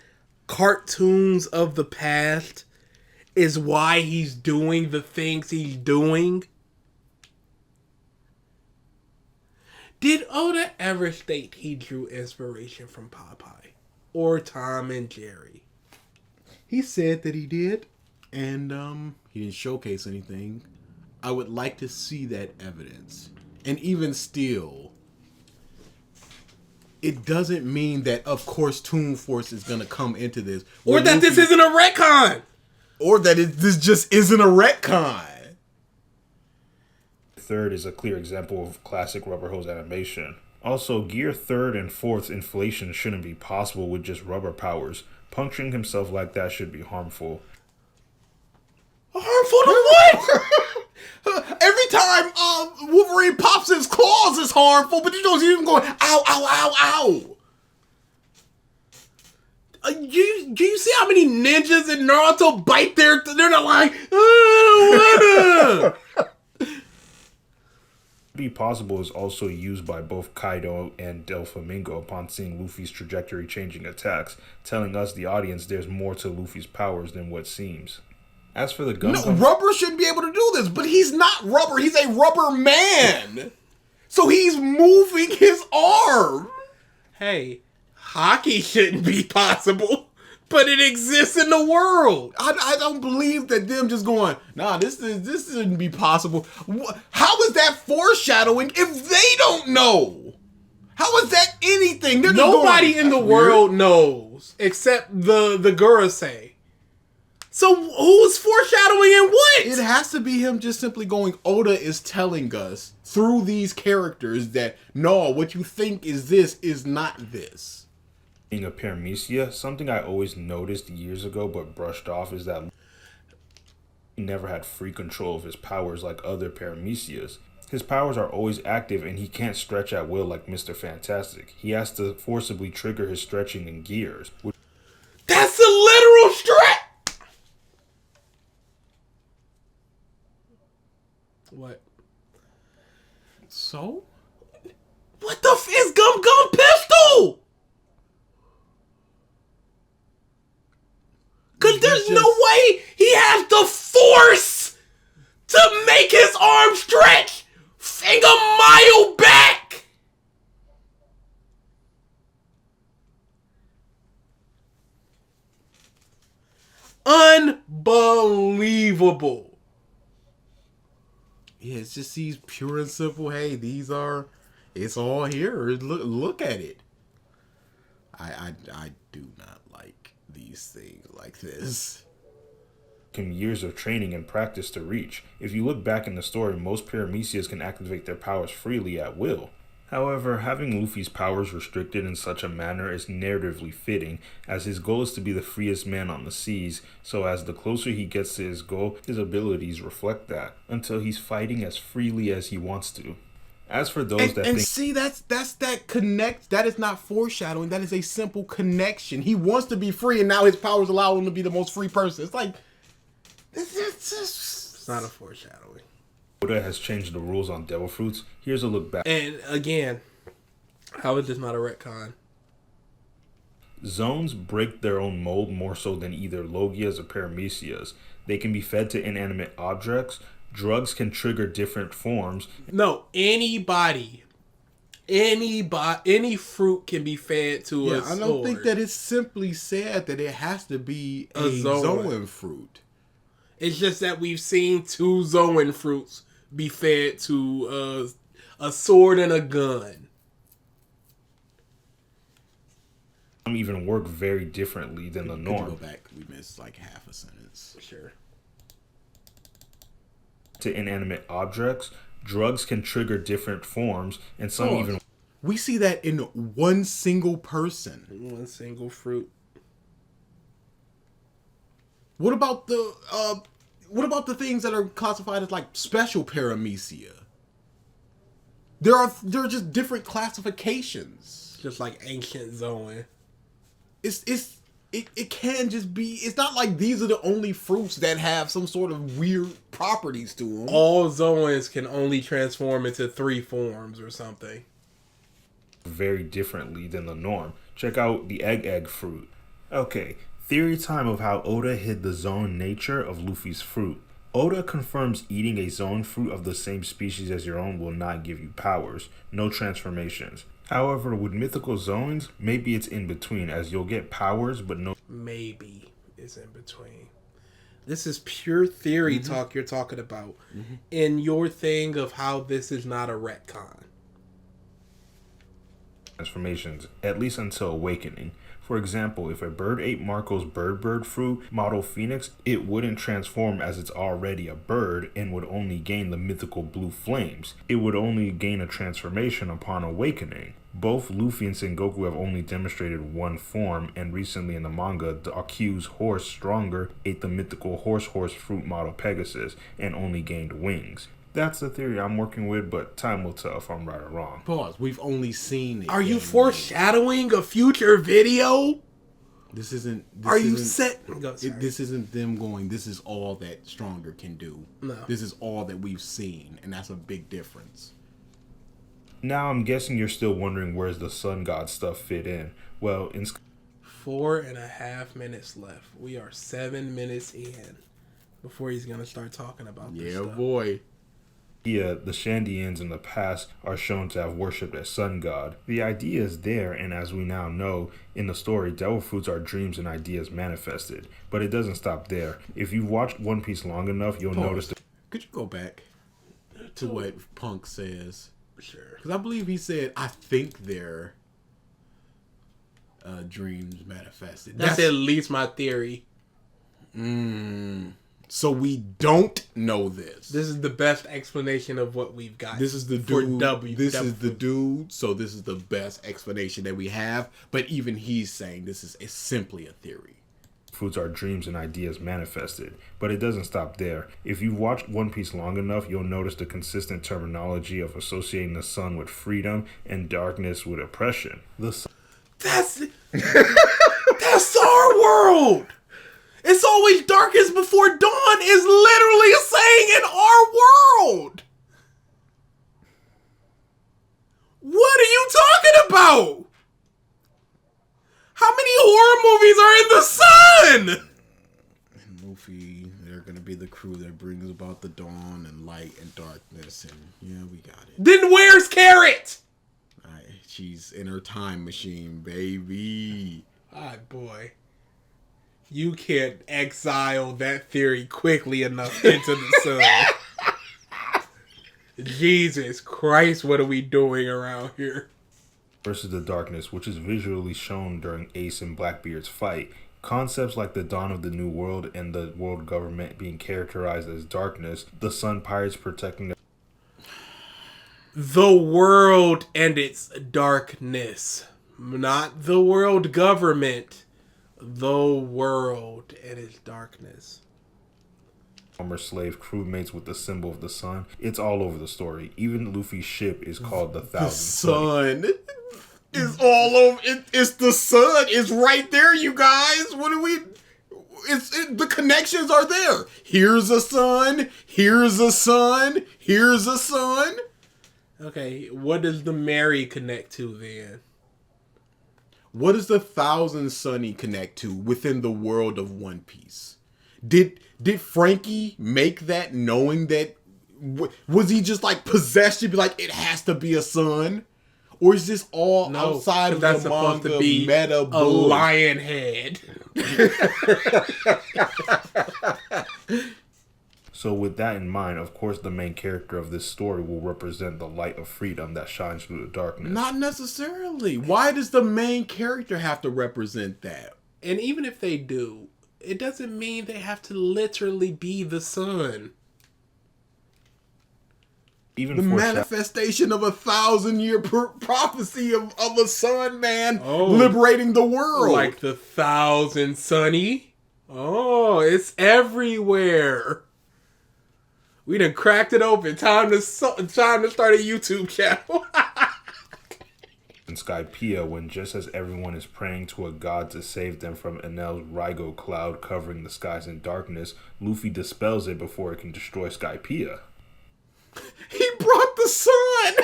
cartoons of the past is why he's doing the things he's doing? Did Oda ever state he drew inspiration from Popeye or Tom and Jerry? He said that he did, and he didn't showcase anything. I would like to see that evidence. And even still, it doesn't mean that, of course, Toon Force is going to come into this. Or that this isn't a retcon. Or that this just isn't a retcon. Third is a clear example of classic rubber hose animation. Also, Gear 3rd and 4th inflation shouldn't be possible with just rubber powers. Puncturing himself like that should be harmful. Harmful to what? Every time Wolverine pops his claws, it's harmful, but you don't see him going, ow, ow, ow, ow. Do you see how many ninjas in Naruto bite they're not like, oh, Be possible is also used by both Kaido and Doflamingo upon seeing Luffy's trajectory changing attacks, telling us the audience there's more to Luffy's powers than what seems. As for the gun, Rubber should be able to do this, but he's not rubber. He's a rubber man. So he's moving his arm. Hey, hockey shouldn't be possible, but it exists in the world. I don't believe that them just going, nah, this shouldn't be possible. How is that foreshadowing if they don't know? How is that anything? They're just Nobody going, in the world knows except the Gurusei. So who's foreshadowing and what? It has to be him just simply going, Oda is telling us through these characters that, no, what you think is this is not this. Being a paramecia, something I always noticed years ago but brushed off is that he never had free control of his powers like other paramecias. His powers are always active and he can't stretch at will like Mr. Fantastic. He has to forcibly trigger his stretching in gears. That's a literal stretch! What? So? What the f is Gum Gum Pistol? Cause there's no way he has the force to make his arm stretch a mile back. Unbelievable. Yeah, it's just these pure and simple. Hey, it's all here. Look at it. I do not like these things like this. Years of training and practice to reach. If you look back in the story, most paramecias can activate their powers freely at will. However, having Luffy's powers restricted in such a manner is narratively fitting, as his goal is to be the freest man on the seas, so as the closer he gets to his goal, his abilities reflect that, until he's fighting as freely as he wants to. As for those that think... see, that's that connect. That is not foreshadowing. That is a simple connection. He wants to be free, and now his powers allow him to be the most free person. It's like... It's not a foreshadowing. Oda has changed the rules on devil fruits. Here's a look back. And again, how is this not a retcon? Zones break their own mold more so than either Logias or Paramecias. They can be fed to inanimate objects. Drugs can trigger different forms. No, any fruit can be fed to a sword. I don't think that it's simply said that it has to be a Zoan fruit. It's just that we've seen 2 Zoan fruits be fed to a sword and a gun. Some even work very differently than the norm. Could you go back? We missed like half a sentence. Sure. To inanimate objects, drugs can trigger different forms, and some even... We see that in one single person. One single fruit. What about the things that are classified as like special paramecia? There are just different classifications. Just like ancient Zoan. It can just be. It's not like these are the only fruits that have some sort of weird properties to them. All Zoans can only transform into 3 forms or something. Very differently than the norm. Check out the egg fruit. Okay, theory time of how Oda hid the zone nature of Luffy's fruit. Oda confirms eating a zone fruit of the same species as your own will not give you powers, no transformations. However, with mythical zones, maybe it's in between, as you'll get powers but no... Maybe it's in between. This is pure theory talk you're talking about. In your thing of how this is not a retcon. Transformations, at least until awakening. For example, if a bird ate Marco's bird fruit, model Phoenix, it wouldn't transform as it's already a bird and would only gain the mythical blue flames. It would only gain a transformation upon awakening. Both Luffy and Sengoku have only demonstrated one form, and recently in the manga, the accused horse Stronger ate the mythical horse fruit model Pegasus and only gained wings. That's the theory I'm working with, but time will tell if I'm right or wrong. Pause. We've only seen it. Are you foreshadowing a future video? This isn't... This isn't them going, this is all that Stronger can do. No. This is all that we've seen, and that's a big difference. Now I'm guessing you're still wondering where's the sun god stuff fit in. Well, in... 4.5 minutes left. We are 7 minutes in before he's going to start talking about this stuff. Yeah, boy. Yeah, the Shandians in the past are shown to have worshipped a sun god. The idea is there, and as we now know, in the story, devil fruits are dreams and ideas manifested. But it doesn't stop there. If you've watched One Piece long enough, you'll notice... Could you go back to what Punk says? Sure. Because I believe he said, I think they're dreams manifested. That's at least my theory. So we don't know this. This is the best explanation of what we've got. This is the dude. Is the dude. So this is the best explanation that we have. But even he's saying this is simply a theory. Fruits are dreams and ideas manifested. But it doesn't stop there. If you've watched One Piece long enough, you'll notice the consistent terminology of associating the sun with freedom and darkness with oppression. That's our world. It's always darkest before dawn is literally a saying in our world. talking about? How many horror movies are in the sun? And Luffy, they're gonna be the crew that brings about the dawn and light and darkness, and yeah, we got it. Then where's Carrot? She's in her time machine, baby. Ah, boy. You can't exile that theory quickly enough into the sun. Jesus Christ, what are we doing around here? Versus the darkness, which is visually shown during Ace and Blackbeard's fight. Concepts like the dawn of the new world and the world government being characterized as darkness, the sun pirates protecting the world and its darkness. Not the world government. The world and its darkness. former slave crewmates with the symbol of the sun. It's all over the story. Even Luffy's ship is called the Thousand Sun. It's all over. It's the sun. It's right there, you guys. What are we... the connections are there. Here's a sun. Here's a sun. Here's a sun. Okay, what does the Mary connect to then? What does the Thousand Sunny connect to within the world of One Piece? Did Frankie make that knowing that... Was he just like possessed to be like, it has to be a sun? Or is this all outside of that's the supposed manga to be meta a bull? lion head? So with that in mind, of course the main character of this story will represent the light of freedom that shines through the darkness. Not necessarily. Why does the main character have to represent that? And even if they do, it doesn't mean they have to literally be the sun. Even the manifestation of 1,000-year prophecy of a sun man liberating the world. Like the Thousand Sunny. Oh, it's everywhere. We done cracked it open. Time to start a YouTube channel. in Skypiea, when just as everyone is praying to a god to save them from Enel's Rygo cloud covering the skies in darkness, Luffy dispels it before it can destroy Skypiea. He brought the sun!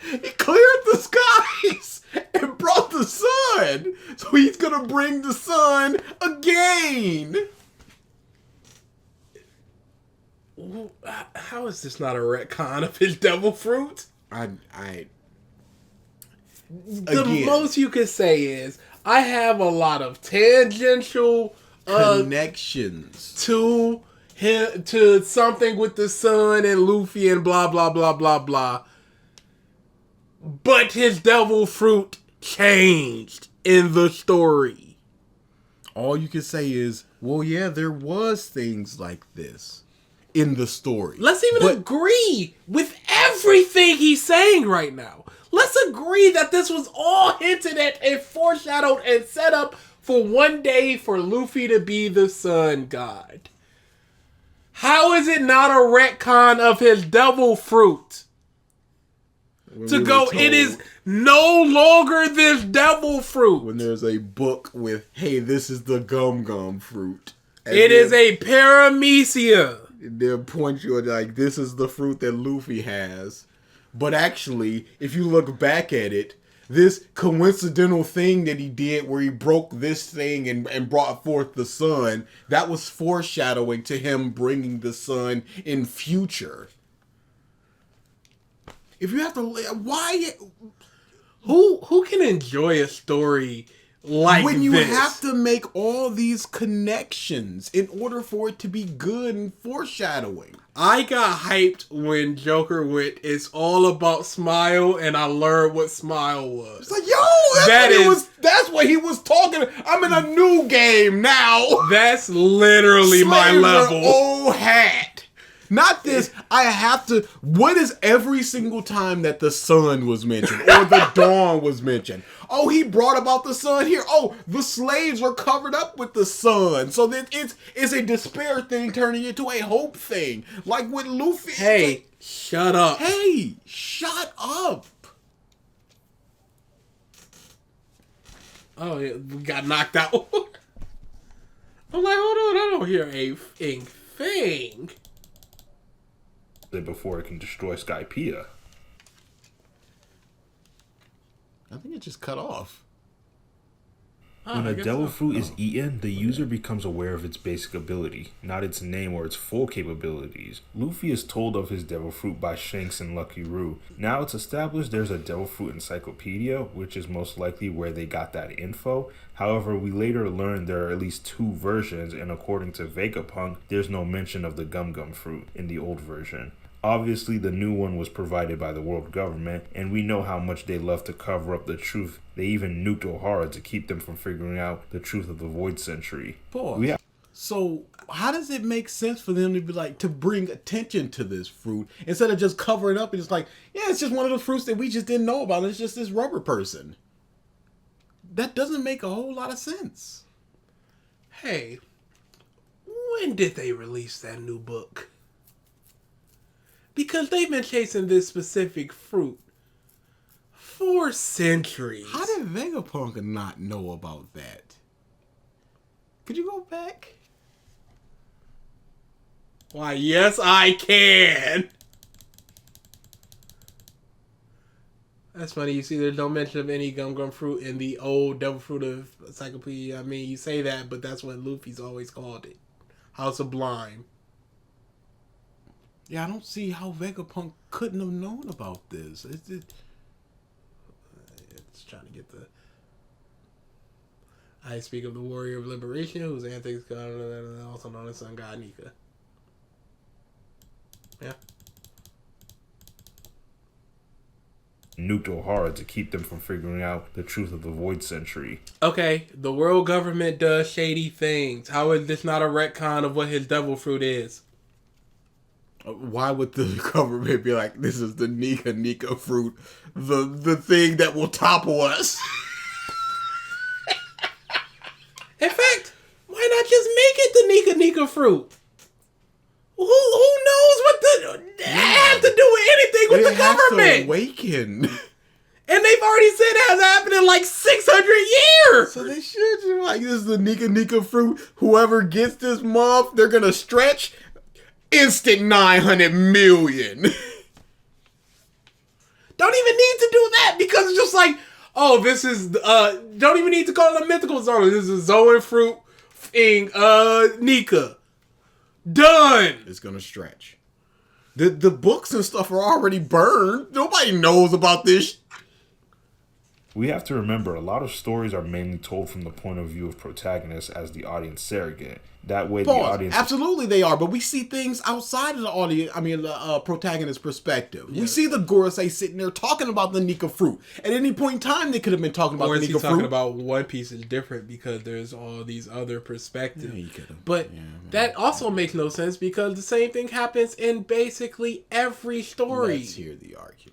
He cleared the skies and brought the sun! So he's gonna bring the sun again! How is this not a retcon of his devil fruit? The most you could say is, I have a lot of tangential connections to him, to something with the sun and Luffy and blah blah blah blah blah. But his devil fruit changed in the story. All you can say is, well, yeah, there was things like this in the story. Let's even agree with everything he's saying right now. Let's agree that this was all hinted at and foreshadowed and set up for one day for Luffy to be the sun god. How is it not a retcon of his devil fruit? It is no longer this devil fruit. When there's a book with, hey, this is the gum fruit. It is a paramecia. They'll point you at, like, this is the fruit that Luffy has. But actually, if you look back at it, this coincidental thing that he did where he broke this thing and brought forth the sun, that was foreshadowing to him bringing the sun in future. If you have to... Why... Who can enjoy a story like when you this? have to make all these connections in order for it to be good and foreshadowing. I got hyped when Joker went, it's all about Smile, and I learned what Smile was. It's like, yo, that's what he was talking. I'm in a new game now. That's literally my level. Oh, hat. Not this, I have to... What is every single time that the sun was mentioned or the dawn was mentioned? Oh, he brought about the sun here. Oh, the slaves are covered up with the sun. So that it's a despair thing turning into a hope thing. Like with Luffy. Hey, shut up. Hey, shut up. Oh, yeah, we got knocked out. I'm like, hold on, I don't hear a thing. Before it can destroy Skypiea. I think it just cut off. When a devil fruit is eaten, the user becomes aware of its basic ability, not its name or its full capabilities. Luffy is told of his devil fruit by Shanks and Lucky Roo. Now it's established there's a devil fruit encyclopedia, which is most likely where they got that info. However, we later learned there are at least 2 versions, and according to Vegapunk, there's no mention of the Gum Gum fruit in the old version. Obviously, the new one was provided by the world government, and we know how much they love to cover up the truth. They even nuked O'Hara to keep them from figuring out the truth of the Void Century. So how does it make sense for them to be like, to bring attention to this fruit instead of just covering up and just like, yeah, it's just one of the fruits that we just didn't know about. It's just this rubber person. That doesn't make a whole lot of sense. Hey, when did they release that new book? Because they've been chasing this specific fruit for centuries. How did Vegapunk not know about that? Could you go back? Why, yes, I can. That's funny. You see, there's no mention of any Gum Gum fruit in the old Devil Fruit of Encyclopedia. I mean, you say that, but that's what Luffy's always called it. House of Blime. Yeah, I don't see how Vegapunk couldn't have known about this. It's trying to get the... I speak of the warrior of liberation, whose antics god, also known as Sun God Nika. Yeah. Nuked O'Hara to keep them from figuring out the truth of the Void Century. Okay, the world government does shady things. How is this not a retcon of what his devil fruit is? Why would the government be like, this is the Nika fruit, the thing that will topple us? In fact, why not just make it the Nika fruit? Who knows what the have to do with anything with the government? Has to awaken. And they've already said it has happened in like 600 years. So they should just like, this is the Nika fruit. Whoever gets this month, they're gonna stretch. Instant 900 million. Don't even need to do that because it's just like, oh, this is don't even need to call it a mythical zone. This is Zoan fruit in Nika. Done. It's gonna stretch. The books and stuff are already burned. Nobody knows about this. We have to remember, a lot of stories are mainly told from the point of view of protagonists as the audience surrogate. That way, the audience... Absolutely they are, but we see things outside of the audience, the protagonist perspective. Yeah. We see the Gorosei sitting there talking about the Nika fruit. At any point in time, they could have been talking about the Nika fruit. Or is he talking about One Piece is different because there's all these other perspectives. Yeah, but that also makes no sense because the same thing happens in basically every story. Let's hear the argument.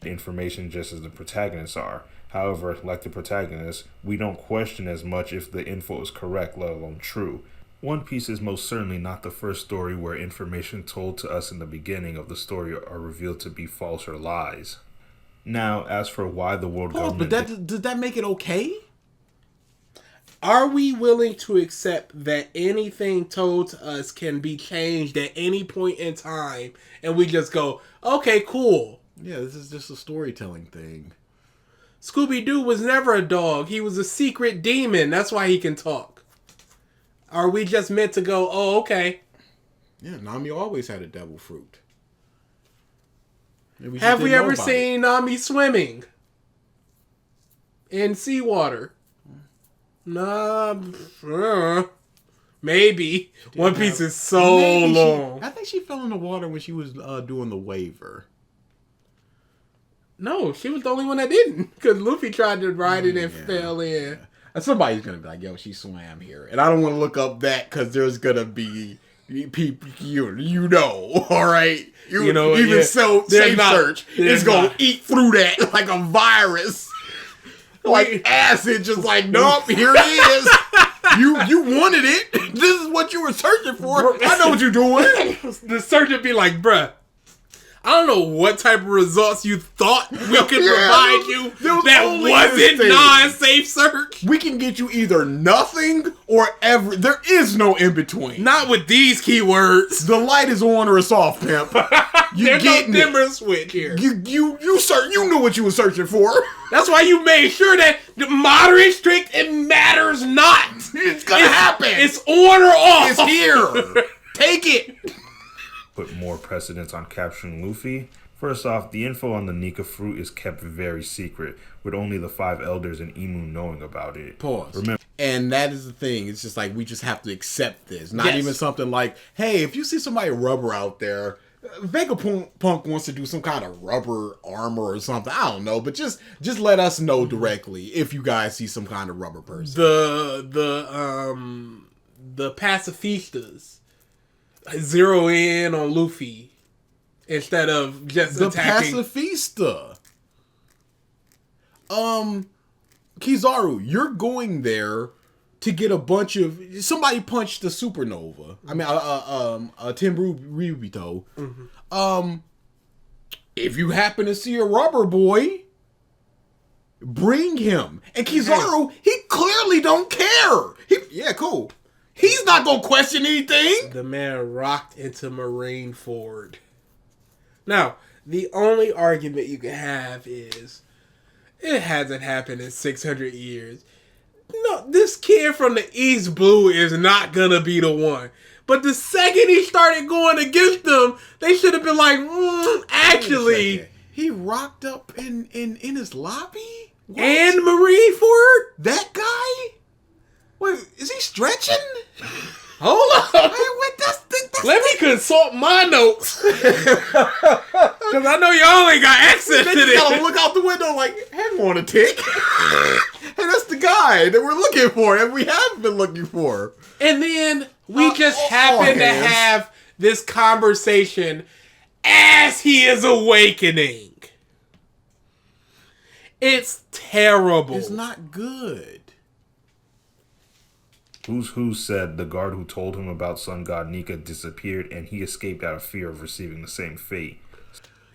Information just as the protagonists are. However, like the protagonists, we don't question as much if the info is correct, let alone true. One Piece is most certainly not the first story where information told to us in the beginning of the story are revealed to be false or lies. Now, as for why the world government... But does that make it okay? Are we willing to accept that anything told to us can be changed at any point in time and we just go, okay, cool. Yeah, this is just a storytelling thing. Scooby-Doo was never a dog. He was a secret demon. That's why he can talk. Are we just meant to go, oh, okay. Yeah, Nami always had a devil fruit. Have we ever seen Nami swimming? In seawater? Nah. Maybe. One Piece is so long. I think she fell in the water when she was doing the waiver. No, she was the only one that didn't. Because Luffy tried to ride it and fell in. Yeah. And somebody's going to be like, yo, she swam here. And I don't want to look up that because there's going to be people, all right? Even Safe Search is going to eat through that like a virus. Like acid, just like, nope, here it is. You wanted it. This is what you were searching for. I know what you're doing. The search would be like, bruh, I don't know what type of results you thought we could provide you that wasn't non-safe search. We can get you either nothing or there is no in between. Not with these keywords. The light is on or it's off, pimp. There's no dimmer switch here. You knew what you were searching for. That's why you made sure that the moderate, strict, it matters not. It's gonna happen. It's on or off. It's here. Take it. Put more precedence on capturing Luffy. First off, the info on the Nika fruit is kept very secret, with only the 5 elders and Imu knowing about it. Pause. Remember, and that is the thing. It's just like we just have to accept this. Not even something like, hey, if you see somebody rubber out there, Vegapunk wants to do some kind of rubber armor or something. I don't know, but just let us know directly if you guys see some kind of rubber person. The pacifistas zero in on Luffy instead of just attacking. The pacifista. Kizaru, you're going there to get a bunch of somebody punched the supernova. I mean, Tenryubito. If you happen to see a rubber boy, bring him. And Kizaru, he clearly don't care. Cool. He's not gonna question anything. The man rocked into Marineford. Now, the only argument you can have is it hasn't happened in 600 years. No, this kid from the East Blue is not gonna be the one. But the second he started going against them, they should have been like, actually, he rocked up in his lobby? What? And Marineford? That guy? Wait, is he stretching? Hold up. Hey, wait, that's Let me consult my notes. Because I know y'all ain't got access to this. You gotta look out the window like, hang on a tick. Hey, that's the guy that we're looking for, and we have been looking for. And then we just happen to have this conversation as he is awakening. It's terrible. It's not good. Who said the guard who told him about Sun God Nika disappeared and he escaped out of fear of receiving the same fate.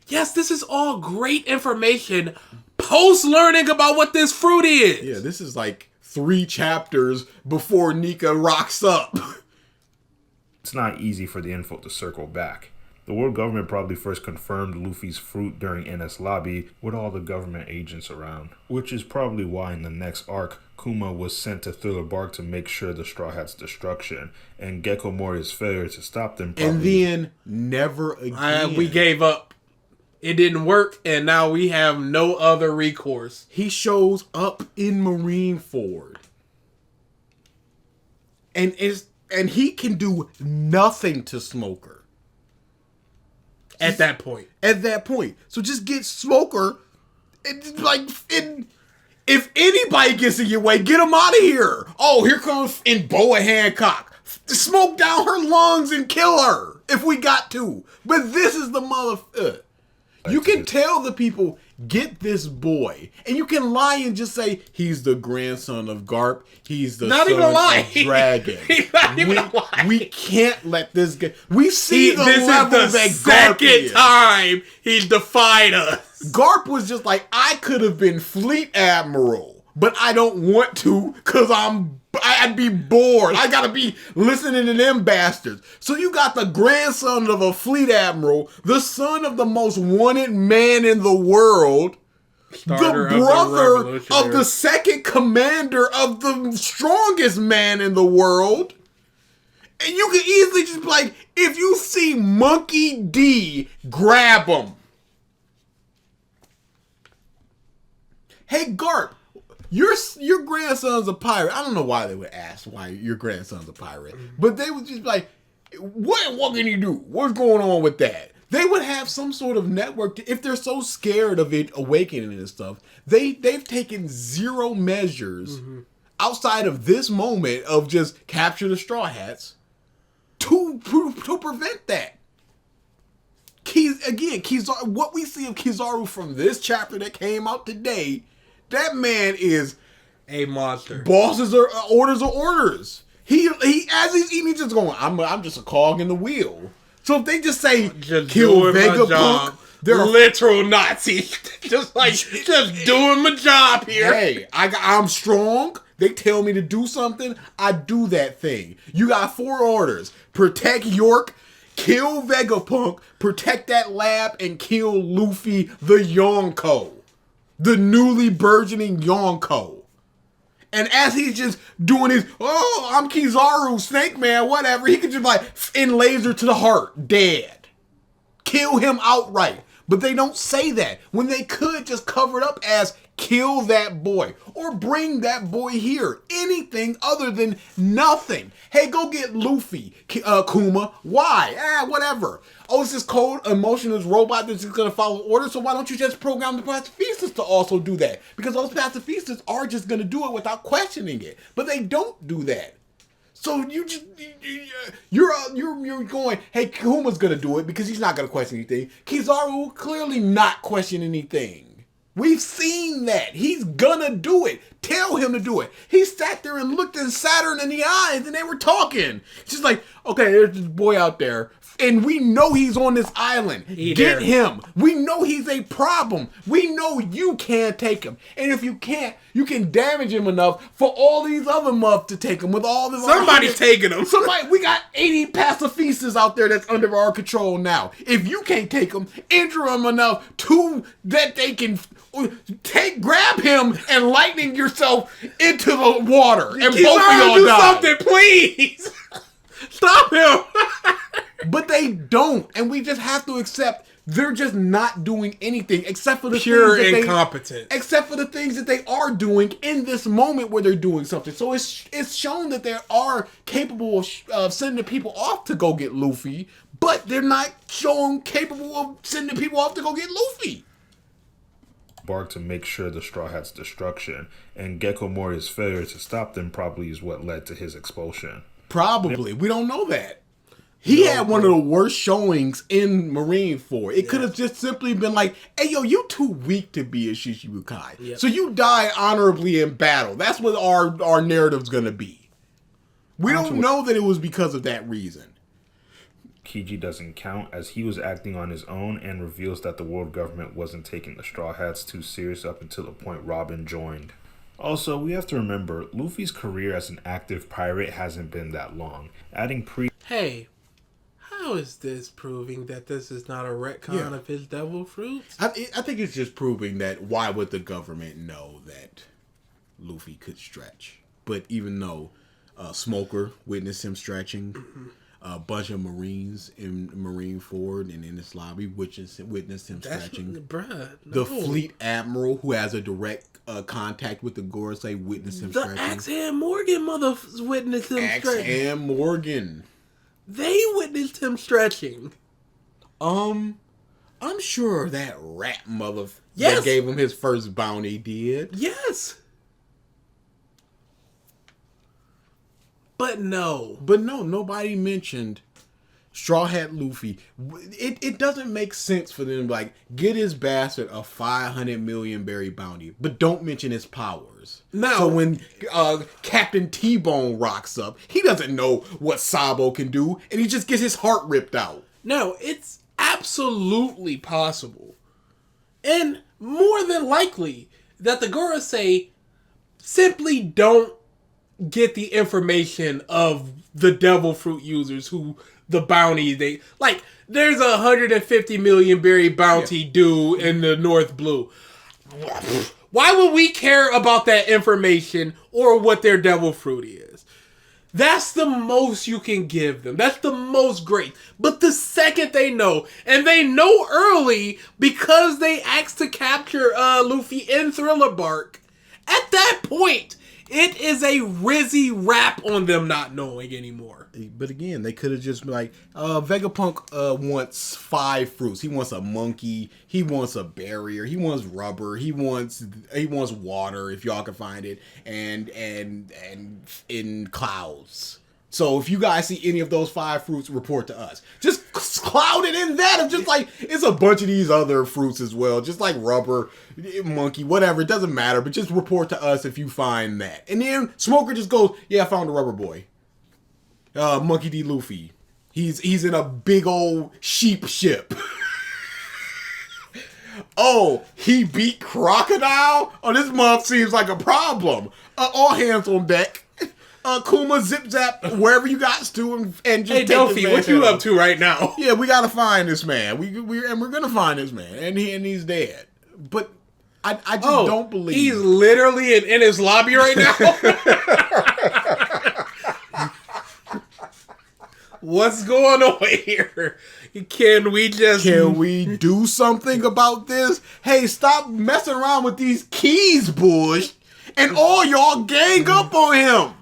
Yes, this is all great information post learning about what this fruit is. Yeah, this is like 3 chapters before Nika rocks up. It's not easy for the info to circle back. The world government probably first confirmed Luffy's fruit during NS Lobby with all the government agents around, which is probably why in the next arc, Kuma was sent to Thriller Bark to make sure the Straw Hat's destruction, and Gecko Mori's failure to stop them probably... And then, never again. We gave up. It didn't work, and now we have no other recourse. He shows up in Marineford. And he can do nothing to Smoker. At that point. So just get Smoker. If anybody gets in your way, get him out of here. Oh, here comes Boa Hancock. Smoke down her lungs and kill her if we got to. But this is the motherfucker. You can tell the people, get this boy. And you can lie and just say, he's the grandson of Garp. He's the not son even a lie. of Dragon. He's not even a lie. We can't let this get... We see the this level is the that Garp is. second time he defied us. Garp was just like, I could have been Fleet Admiral, but I don't want to because I'd be bored. I gotta be listening to them bastards. So you got the grandson of a Fleet Admiral, the son of the most wanted man in the world, Starter the brother of the second commander of the strongest man in the world. And you can easily just be like, if you see Monkey D, grab him. Hey, Garp, your grandson's a pirate. I don't know why they would ask why your grandson's a pirate. But they would just be like, what can you do? What's going on with that? They would have some sort of network. If they're so scared of it awakening and stuff, they've taken 0 measures outside of this moment of just capture the Straw Hats to prevent that. Kizaru, what we see of Kizaru from this chapter that came out today, that man is a monster. Bosses are orders are orders. He as he's eating, he's just going, I'm just a cog in the wheel. So if they just say Just kill doing my Vegapunk, job. they're Literal Nazis. just doing my job here. Hey, I'm strong. They tell me to do something, I do that thing. You got 4 orders. Protect York, kill Vegapunk, protect that lab, and kill Luffy the Yonko. The newly burgeoning Yonko. And as he's just doing his, oh, I'm Kizaru, Snake Man, whatever, he could just like, in laser to the heart, dead. Kill him outright. But they don't say that when they could just cover it up as kill that boy or bring that boy here. Anything other than nothing. Hey, go get Luffy, Kuma. Why? Whatever. Oh, it's this cold, emotionless robot that's just going to follow orders, so why don't you just program the pacifistas to also do that? Because those pacifistas are just going to do it without questioning it. But they don't do that. So you're going, hey, Kuma's gonna do it because he's not gonna question anything. Kizaru clearly not question anything. We've seen that. He's gonna do it. Tell him to do it. He sat there and looked at Saturn in the eyes and they were talking. It's just like, okay, there's this boy out there. And we know he's on this island. Get him. We know he's a problem. We know you can't take him. And if you can't, you can damage him enough for all these other muffs to take him with all this. Somebody's taking him. We got 80 pacifistas out there that's under our control now. If you can't take them, injure them enough that they can grab him and lightning yourself into the water. And both of y'all do die. something, please. Stop him. But they don't, and we just have to accept they're just not doing anything except for the pure things that incompetence. Except for the things that they are doing in this moment where they're doing something. So it's shown that they are capable of sending people off to go get Luffy, but they're not shown capable of sending people off to go get Luffy. Bark to make sure the Straw Hat's destruction, and Gecko Mori's failure to stop them probably is what led to his expulsion. Probably. We don't know that. He had one of the worst showings in Marineford. It could have just simply been like, hey, yo, you too weak to be a Shichibukai. Yep. So you die honorably in battle. That's what our narrative's going to be. We don't know that it was because of that reason. Kiji doesn't count as he was acting on his own and reveals that the world government wasn't taking the Straw Hats too serious up until the point Robin joined. Also, we have to remember, Luffy's career as an active pirate hasn't been that long. Adding Hey, how is this proving that this is not a retcon of his devil fruits? I think it's just proving that why would the government know that Luffy could stretch? But even though Smoker witnessed him stretching, a bunch of Marines in Marineford and in this lobby witnessed him stretching. The Fleet Admiral, who has a direct contact with the Gorosei, witnessed him stretching. The Axe-Hand Morgan witnessed him stretching. Axe-Hand Morgan. They witnessed him stretching. I'm sure that rat that gave him his first bounty did. Yes. But no, nobody mentioned Straw Hat Luffy. It doesn't make sense for them to like get his bastard a 500 million berry bounty, but don't mention his powers. No. So when Captain T-Bone rocks up, he doesn't know what Sabo can do, and he just gets his heart ripped out. No, it's absolutely possible, and more than likely that the Gorosei simply don't get the information of the devil fruit users who the bounty they like. There's a 150 million berry bounty due in the North Blue. Why would we care about that information or what their devil fruit is? That's the most you can give them. That's the most great. But the second they know, and they know early because they asked to capture Luffy in Thriller Bark, at that point, it is a Rizzy rap on them not knowing anymore. But again, they could have just been like, Vegapunk wants 5 fruits. He wants a monkey. He wants a barrier. He wants rubber. He wants water, if y'all can find it, and in clouds. So if you guys see any of those 5 fruits, report to us. Just cloud it in that. Just like, it's a bunch of these other fruits as well. Just like rubber, monkey, whatever. It doesn't matter. But just report to us if you find that. And then Smoker just goes, yeah, I found a rubber boy. Monkey D. Luffy. He's in a big old sheep ship. Oh, he beat Crocodile? Oh, this month seems like a problem. All hands on deck. Kuma, Zip Zap, wherever you got to, and just hey, Delphi, what you up to right now? Yeah, we gotta find this man. We're gonna find this man, and he's dead. But I just don't believe he's literally in his lobby right now. What's going on here? Can we do something about this? Hey, stop messing around with these keys, Bush, and all y'all gang up on him.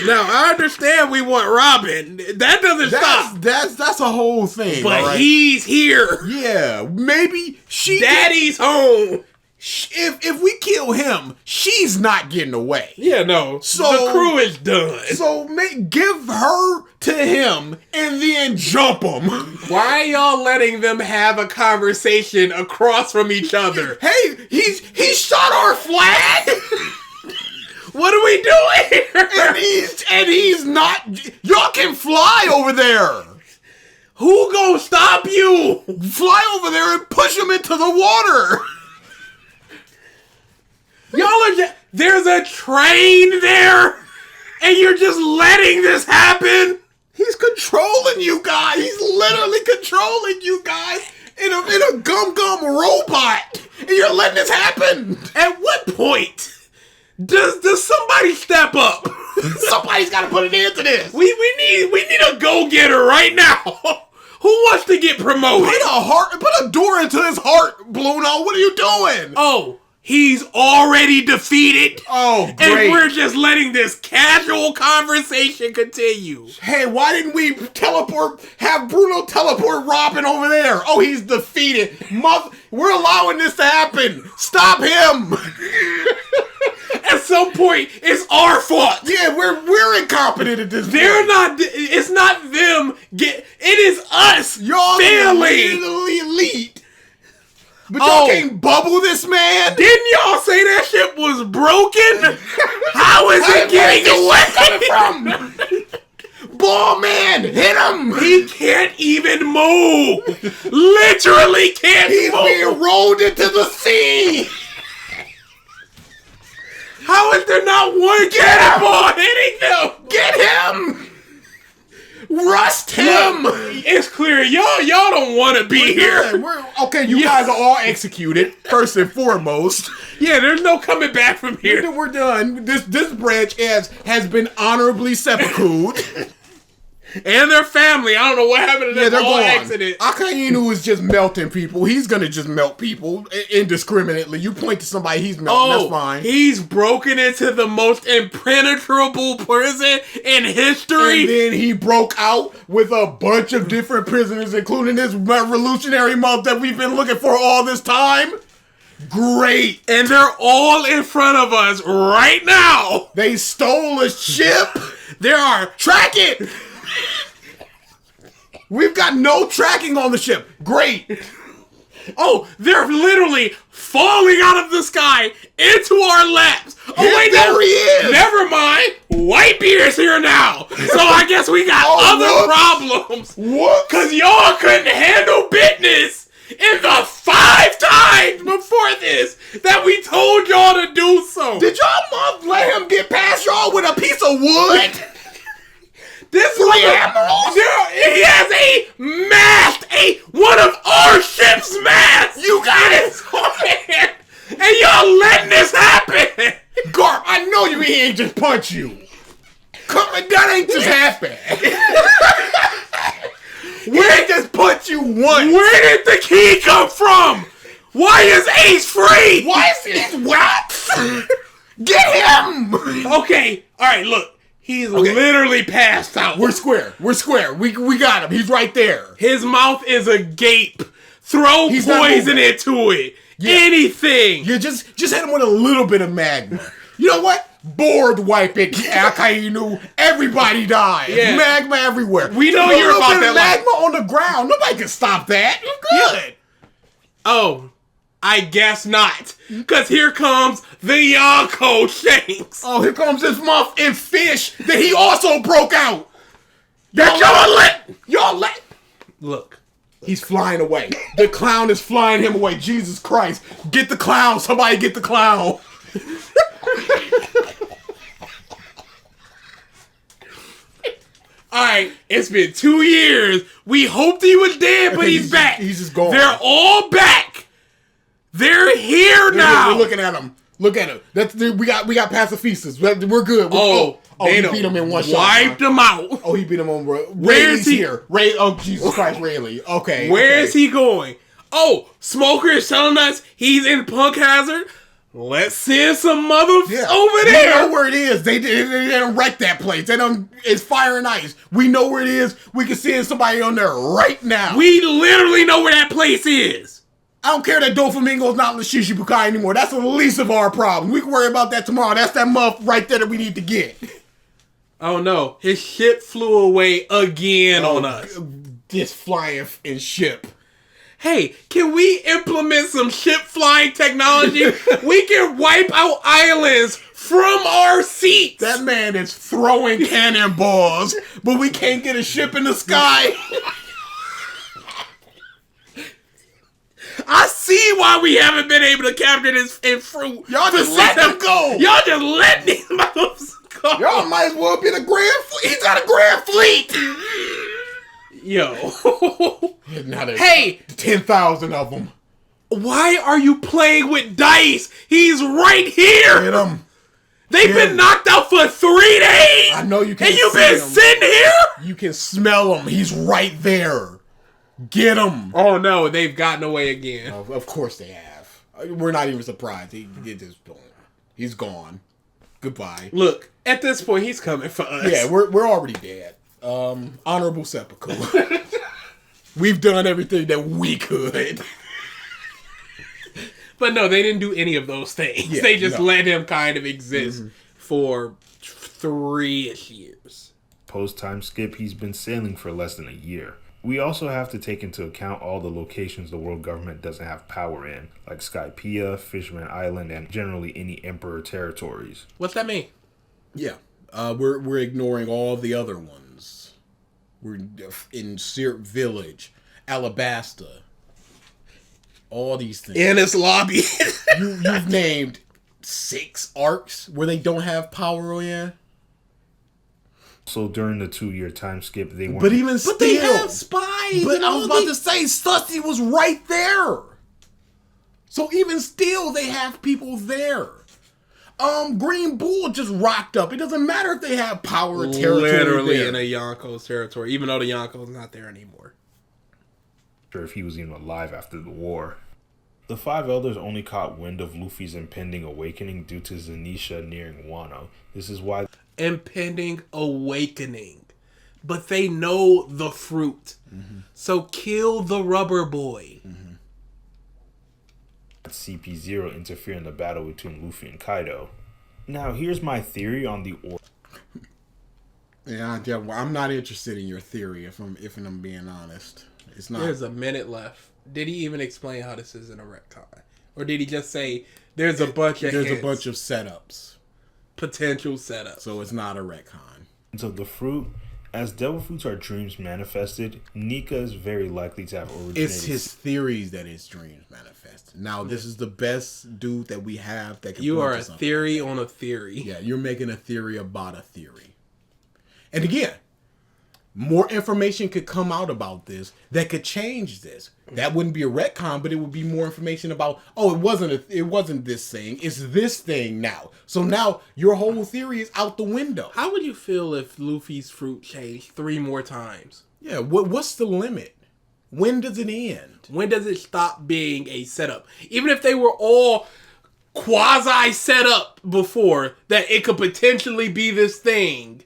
Now, I understand we want Robin. That doesn't stop. That's a whole thing. But right? he's here. Yeah, maybe Daddy's home. If we kill him, she's not getting away. Yeah, no. So the crew is done. So give her to him and then jump him. Why are y'all letting them have a conversation across from each other? Hey, he shot our flag. What are we doing here? And he's not. Y'all can fly over there. Who gonna stop you? Fly over there and push him into the water. Y'all are just, there's a train there, and you're just letting this happen? He's controlling you guys. He's literally controlling you guys in a gum robot, and you're letting this happen. At what point does somebody step up? Somebody's got to put an end to this. We need a go-getter right now. Who wants to get promoted? Put a door into his heart, Bluno. What are you doing? Oh. He's already defeated. Oh, great. And we're just letting this casual conversation continue. Hey, why didn't we have Bruno teleport Robin over there? Oh, he's defeated. We're allowing this to happen. Stop him. At some point, it's our fault. Yeah, we're incompetent at this point. It's not them. It is us. Y'all family. Elite. But y'all can't bubble this man? Didn't y'all say that ship was broken? How is it getting away? Ball man, hit him! He can't even move! Literally can't move! He's being rolled into the sea! How is there not one cannonball hitting them? Get him! Rust him! It's clear y'all don't want to be here. Okay, you guys are all executed, first and foremost. Yeah, there's no coming back from here. We're done. This branch has been honorably seppuku. And their family. I don't know what happened to them. They're all gone. accident. Akainu is just melting people. He's gonna just melt people indiscriminately. You point to somebody, he's melting. That's fine. He's broken into the most impenetrable prison in history. And then he broke out with a bunch of different prisoners, including this revolutionary monk that we've been looking for all this time. Great. And they're all in front of us right now. They stole a ship. Track it. We've got no tracking on the ship. Great. Oh, they're literally falling out of the sky into our laps. Oh, wait, there he is. Never mind. Whitebeard's here now. So I guess we got other problems. What? Because y'all couldn't handle business in the 5 times before this that we told y'all to do so. Did y'all let him get past y'all with a piece of wood? This 3 admirals? He has a mast, one of our ship's masts. You got it. And y'all letting this happen. Garp, I know he ain't just punch you. That ain't just happen. He ain't just punch you once. Where did the key come from? Why is Ace free? Why is he what? Get him. Okay, all right, look. He's literally passed out. We're square. We got him. He's right there. His mouth is agape. Throw poison into it. Yeah. Anything. You just hit him with a little bit of magma. You know what? Board wipe it, Akainu. Everybody dies. Yeah. Magma everywhere. We know you're about that magma on the ground. Nobody can stop that. You're good. Yeah. Oh, I guess not. Because here comes the Yonko Shanks. Oh, here comes this muff and fish that he also broke out. Y'all let. Look. He's flying away. The clown is flying him away. Jesus Christ. Get the clown. Somebody get the clown. Alright, it's been 2 years. We hoped he was dead, but he's back. He's just gone. They're all back. They're here now. We're looking at him. Look at him. We got pacifistas. We're good. He beat him in one shot. Wiped him out. Oh, he beat him on. Where is he? Here. Jesus Christ, Rayleigh. Okay. Where is he going? Oh, Smoker is telling us he's in Punk Hazard. Let's send some over there. We know where it is. They didn't wreck that place. It's fire and ice. We know where it is. We can send somebody on there right now. We literally know where that place is. I don't care that Doflamingo's not in the Shichibukai anymore. That's the least of our problem. We can worry about that tomorrow. That's that muff right there that we need to get. Oh no, his ship flew away again on us. This flying in ship. Hey, can we implement some ship flying technology? We can wipe out islands from our seats. That man is throwing cannonballs, but we can't get a ship in the sky. I see why we haven't been able to capture this in fruit. Y'all just let him go. Y'all just let these motherfuckers go. Y'all might as well be the Grand Fleet. He's got a Grand Fleet. Yo. Hey, 10,000 of them. Why are you playing with dice? He's right here. Get him. They've been knocked out for 3 days. I know you can. And you've been sitting here. You can smell him. He's right there. Get him. Oh no, they've gotten away again. Of course they have. We're not even surprised. He did this. He's gone. Goodbye. Look, at this point, he's coming for us. Yeah, we're already dead. Honorable seppuku. We've done everything that we could. But no, they didn't do any of those things. Yeah, they just let him kind of exist for 3-ish years. Post-time skip, he's been sailing for less than a year. We also have to take into account all the locations the world government doesn't have power in, like Skypiea, Fisherman Island, and generally any Emperor territories. What's that mean? Yeah, we're ignoring all the other ones. We're in Syrup Village, Alabasta, all these things. Enies Lobby. You've named 6 arcs where they don't have power in. So during the 2-year time skip, they weren't. But even still, they have spies. But I was about to say, Stussy was right there. So even still, they have people there. Green Bull just rocked up. It doesn't matter if they have power or territory. Literally there. in a Yonko's territory, even though the Yonko's not there anymore. Sure, if he was even alive after the war. The 5 elders only caught wind of Luffy's impending awakening due to Zanisha nearing Wano. This is why impending awakening. But they know the fruit. So kill the rubber boy. CP0 interfere in the battle between Luffy and Kaido. Now, here's my theory on the order. Yeah, I'm not interested in your theory, if I'm being honest. It's not. There's a minute left. Did he even explain how this isn't a retcon? Or did he just say there's a bunch of setups? Potential setups. So it's not a retcon. So the fruit, as devil fruits are dreams manifested, Nika is very likely to have originated. It's his theories that his dreams manifested. Now, this is the best dude that we have that can. You are a theory on a theory. Yeah, you're making a theory about a theory. And again, more information could come out about this that could change this. That wouldn't be a retcon, but it would be more information about, oh, it wasn't this thing. It's this thing now. So now your whole theory is out the window. How would you feel if Luffy's fruit changed 3 more times? Yeah, what's the limit? When does it end? When does it stop being a setup? Even if they were all quasi set up before, that it could potentially be this thing.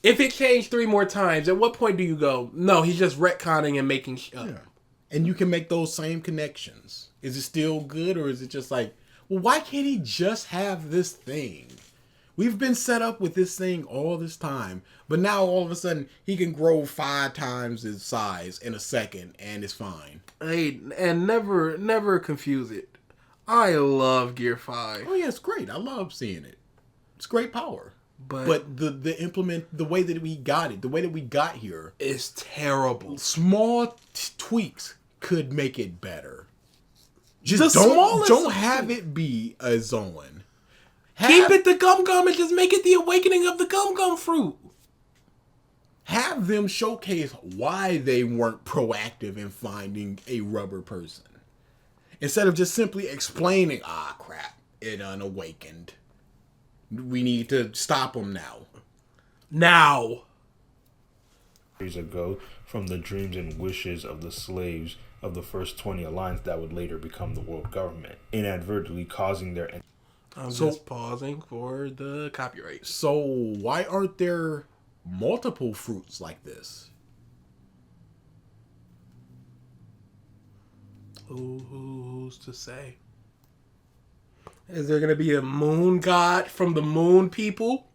If it changed 3 more times, at what point do you go, no, he's just retconning and making up? Yeah. And you can make those same connections. Is it still good, or is it just like, well, why can't he just have this thing? We've been set up with this thing all this time, but now all of a sudden he can grow 5 times his size in a second, and it's fine. Hey, and never confuse it. I love Gear 5. Oh yeah, it's great. I love seeing it. It's great power. But the way that we got it, the way that we got here, is terrible. small tweaks could make it better. The Just smallest don't of have it be a Zoan. Keep it the Gum Gum and just make it the awakening of the Gum Gum fruit. Have them showcase why they weren't proactive in finding a rubber person. Instead of just simply explaining, crap, it unawakened. We need to stop them now. Now. Years ago, from the dreams and wishes of the slaves of the first 20 alliance that would later become the world government, inadvertently causing their... I'm just pausing for the copyright. So why aren't there multiple fruits like this? Who's to say? Is there going to be a moon god from the moon people?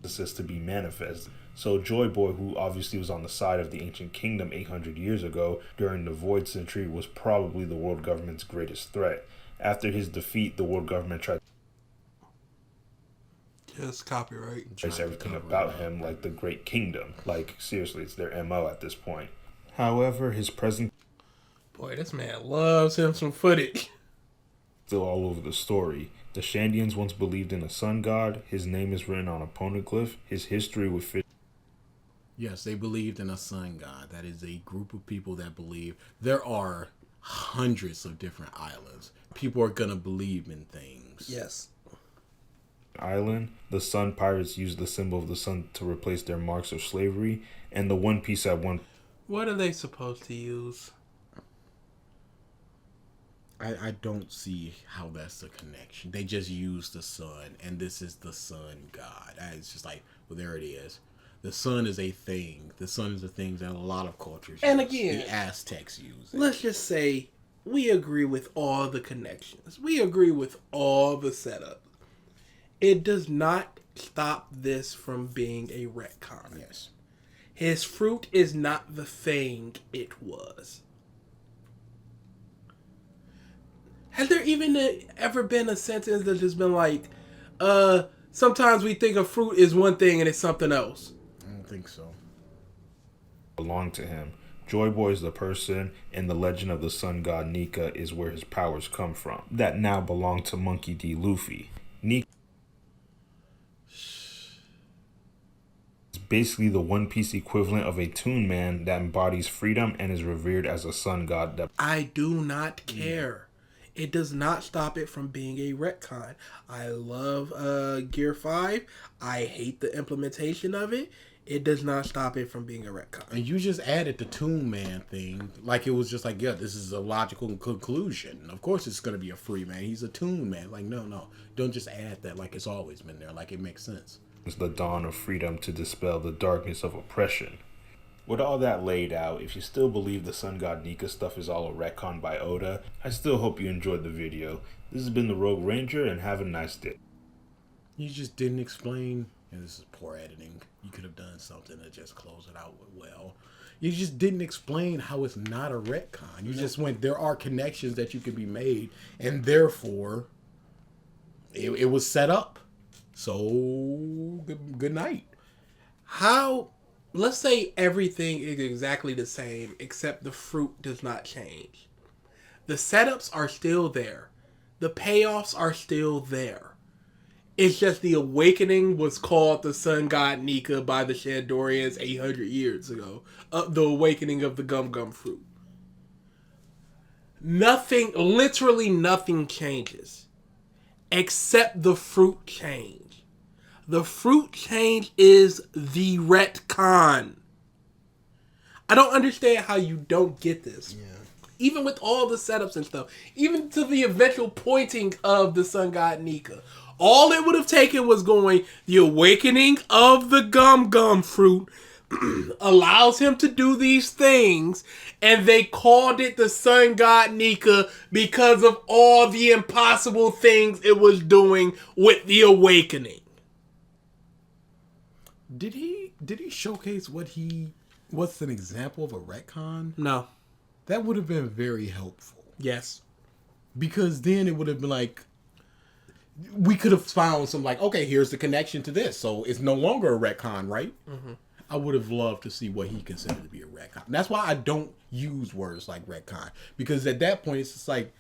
This is to be manifested. So Joy Boy, who obviously was on the side of the ancient kingdom 800 years ago during the Void Century, was probably the world government's greatest threat. After his defeat, the world government tried to Just copyright. trace everything about him like the Great Kingdom. Like, seriously, it's their MO at this point. However, his presence Boy, this man loves him some footage. still all over the story. The Shandians once believed in a sun god. His name is written on a poneglyph. His history with fish. Yes, they believed in a sun god. That is a group of people that believe. There are hundreds of different islands. People are going to believe in things. Yes. Island. The Sun Pirates used the symbol of the sun to replace their marks of slavery. And the One Piece at one... What are they supposed to use? I don't see how that's the connection. They just use the sun, and this is the sun god. It's just like, well, there it is. The sun is a thing. The sun is a thing that a lot of cultures And use. again, the Aztecs use it. Let's just say we agree with all the connections. We agree with all the setup. It does not stop this from being a retcon. Yes. His fruit is not the thing it was. Has there even ever been a sentence that's just been like, sometimes we think a fruit is one thing and it's something else? I don't think so. belong to him. Joy Boy is the person, and the legend of the sun god Nika is where his powers come from. That now belong to Monkey D. Luffy. Nika is basically the One Piece equivalent of a Toon Man that embodies freedom and is revered as a sun god. That I do not care. It does not stop it from being a retcon. I love Gear 5. I hate the implementation of it. It does not stop it from being a retcon. And you just added the Toon Man thing. Like, it was just like, yeah, this is a logical conclusion. Of course it's going to be a free man. He's a Toon Man. Like, no. Don't just add that like it's always been there. Like, it makes sense. is the dawn of freedom to dispel the darkness of oppression. With all that laid out, if you still believe the sun god Nika stuff is all a retcon by Oda, I still hope you enjoyed the video. This has been the Rogue Ranger, and have a nice day. You just didn't explain. And this is poor editing. You could have done something to just close it out well. You just didn't explain how it's not a retcon. You just went, there are connections that you can be made, and therefore, it was set up. So, good night. How, let's say everything is exactly the same except the fruit does not change. The setups are still there. The payoffs are still there. It's just the awakening was called the sun god Nika by the Shandorians 800 years ago. The awakening of the Gum Gum fruit. Nothing, literally nothing changes. Except the fruit change. The fruit change is the retcon. I don't understand how you don't get this. Yeah. Even with all the setups and stuff. Even to the eventual pointing of the sun god Nika. All it would have taken was going, the awakening of the Gum Gum fruit allows him to do these things, and they called it the sun god Nika because of all the impossible things it was doing with the awakening. Did he showcase what's an example of a retcon? No. That would have been very helpful. Yes. Because then it would have been like, we could have found some like, okay, here's the connection to this, so it's no longer a retcon, right? Mm-hmm. I would have loved to see what he considered to be a retcon. And that's why I don't use words like retcon, because at that point it's just like,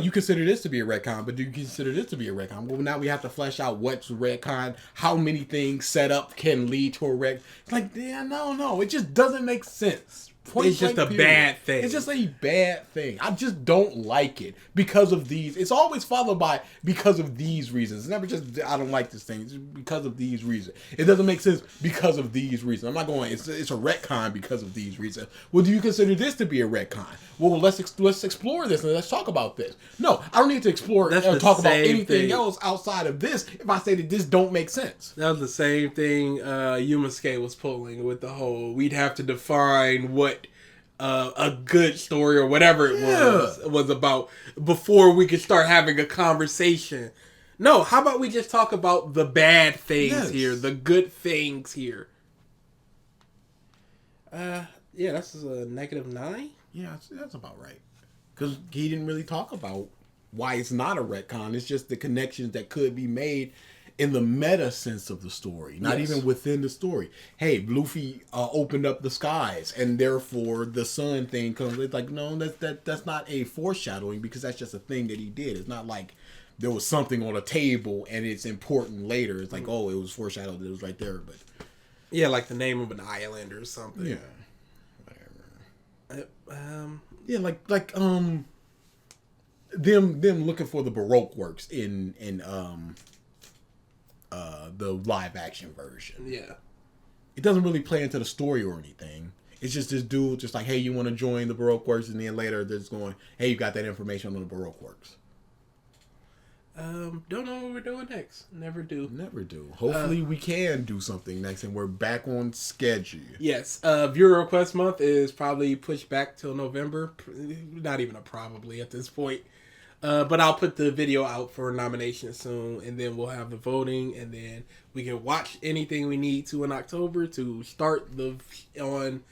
you consider this to be a retcon, but do you consider this to be a retcon? Well, now we have to flesh out what's retcon, how many things set up can lead to a retcon. It's like, yeah, no, it just doesn't make sense. It's just a bad thing. It's just a bad thing. I just don't like it because of these. It's always followed by because of these reasons. It's never just I don't like this thing. It's because of these reasons. It doesn't make sense because of these reasons. I'm not going. It's a retcon because of these reasons. Well, do you consider this to be a retcon? Well, let's explore this and let's talk about this. No, I don't need to explore or talk about anything else outside of this. If I say that this don't make sense, that was the same thing Yumasuke was pulling with the whole. We'd have to define what a good story or whatever it was about before we could start having a conversation. No, how about we just talk about the bad things here, the good things here? Yeah, that's a -9. Yeah, that's about right. Because he didn't really talk about why it's not a retcon. It's just the connections that could be made in the meta sense of the story, not even within the story. Hey, Luffy opened up the skies, and therefore the sun thing comes. It's like, no, that's not a foreshadowing, because that's just a thing that he did. It's not like there was something on a table and it's important later. It's like, oh, it was foreshadowed. It was right there, but yeah, like the name of an island or something. Yeah, whatever. Yeah, like them looking for the Baroque works in the live action version. Yeah. It doesn't really play into the story or anything. It's just this dude just like, hey, you want to join the Baroque works? And then later they're just going, hey, you got that information on the Baroque works. Don't know what we're doing next. Never do. Hopefully we can do something next and we're back on schedule. Yes. Viewer request month is probably pushed back till November. Not even a probably at this point. But I'll put the video out for nominations soon, and then we'll have the voting, and then we can watch anything we need to in October to start on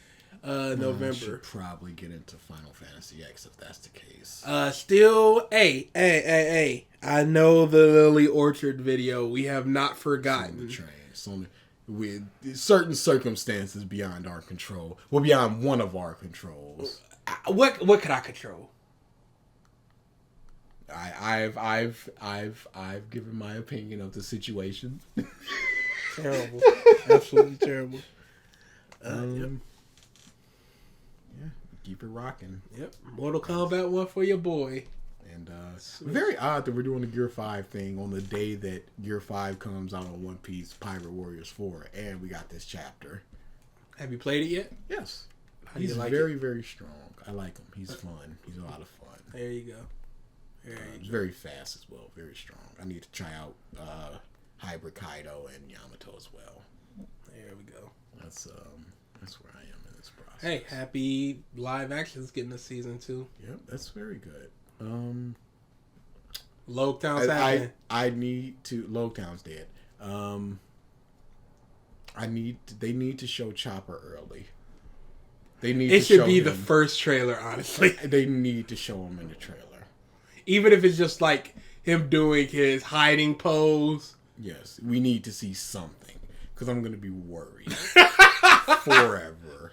November. Should probably get into Final Fantasy X if that's the case. Still, hey, I know the Lily Orchard video. We have not forgotten. The train. With certain circumstances beyond our control. Well, beyond one of our controls. What could I control? I've given my opinion of the situation. Terrible, absolutely terrible. Yeah, keep it rocking. Yep, Mortal Kombat 1 for your boy. And very odd that we're doing the Gear 5 thing on the day that Gear 5 comes out on One Piece Pirate Warriors 4, and we got this chapter. Have you played it yet? Yes. He's very strong. I like him. He's fun. He's a lot of fun. There you go. He's very fast as well. Very strong. I need to try out Hybrid Kaido and Yamato as well. There we go. That's where I am in this process. Hey, happy live action's getting a season 2. Yep, that's very good. Logtown's happening. I need to. Logtown's dead. They need to show Chopper early. It should be the first trailer, honestly. They need to show him in the trailer. Even if it's just like him doing his hiding pose. Yes, we need to see something. Because I'm going to be worried. Forever.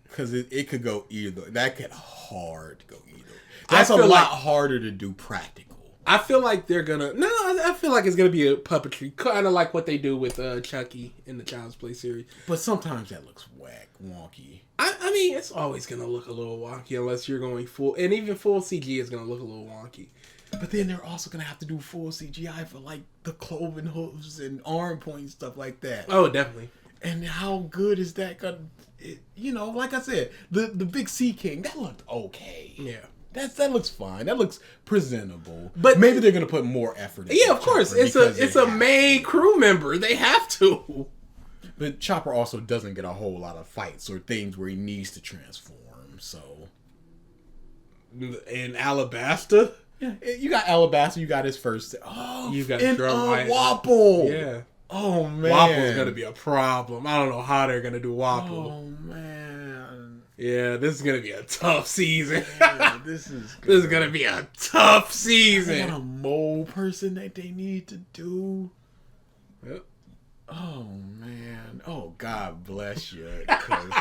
Because it could go either. That could hard go either. That's a lot harder to do practical. I feel like they're going to... No, I feel like it's going to be a puppetry. Kind of like what they do with Chucky in the Child's Play series. But sometimes that looks wonky. I mean, it's always going to look a little wonky unless you're going full... And even full CG is going to look a little wonky. But then they're also going to have to do full CGI for like the cloven hooves and arm points, stuff like that. Oh, definitely. And how good is that going to... You know, like I said, the Big Sea King, that looked okay. Yeah. That looks fine. That looks presentable. But maybe they're going to put more effort into Yeah, of course. It's a main crew member. They have to. But Chopper also doesn't get a whole lot of fights or things where he needs to transform, so... In Alabasta? Yeah, you got Alabasta, you got his first... Oh, you got Wapple! Yeah. Oh, man. Wapple's going to be a problem. I don't know how they're going to do Wapple. Oh, man. Yeah, this is gonna be a tough season. This is gonna be a tough They got season. a mole person that they need to do. Yep. Oh man. Oh, God bless you. 'Cause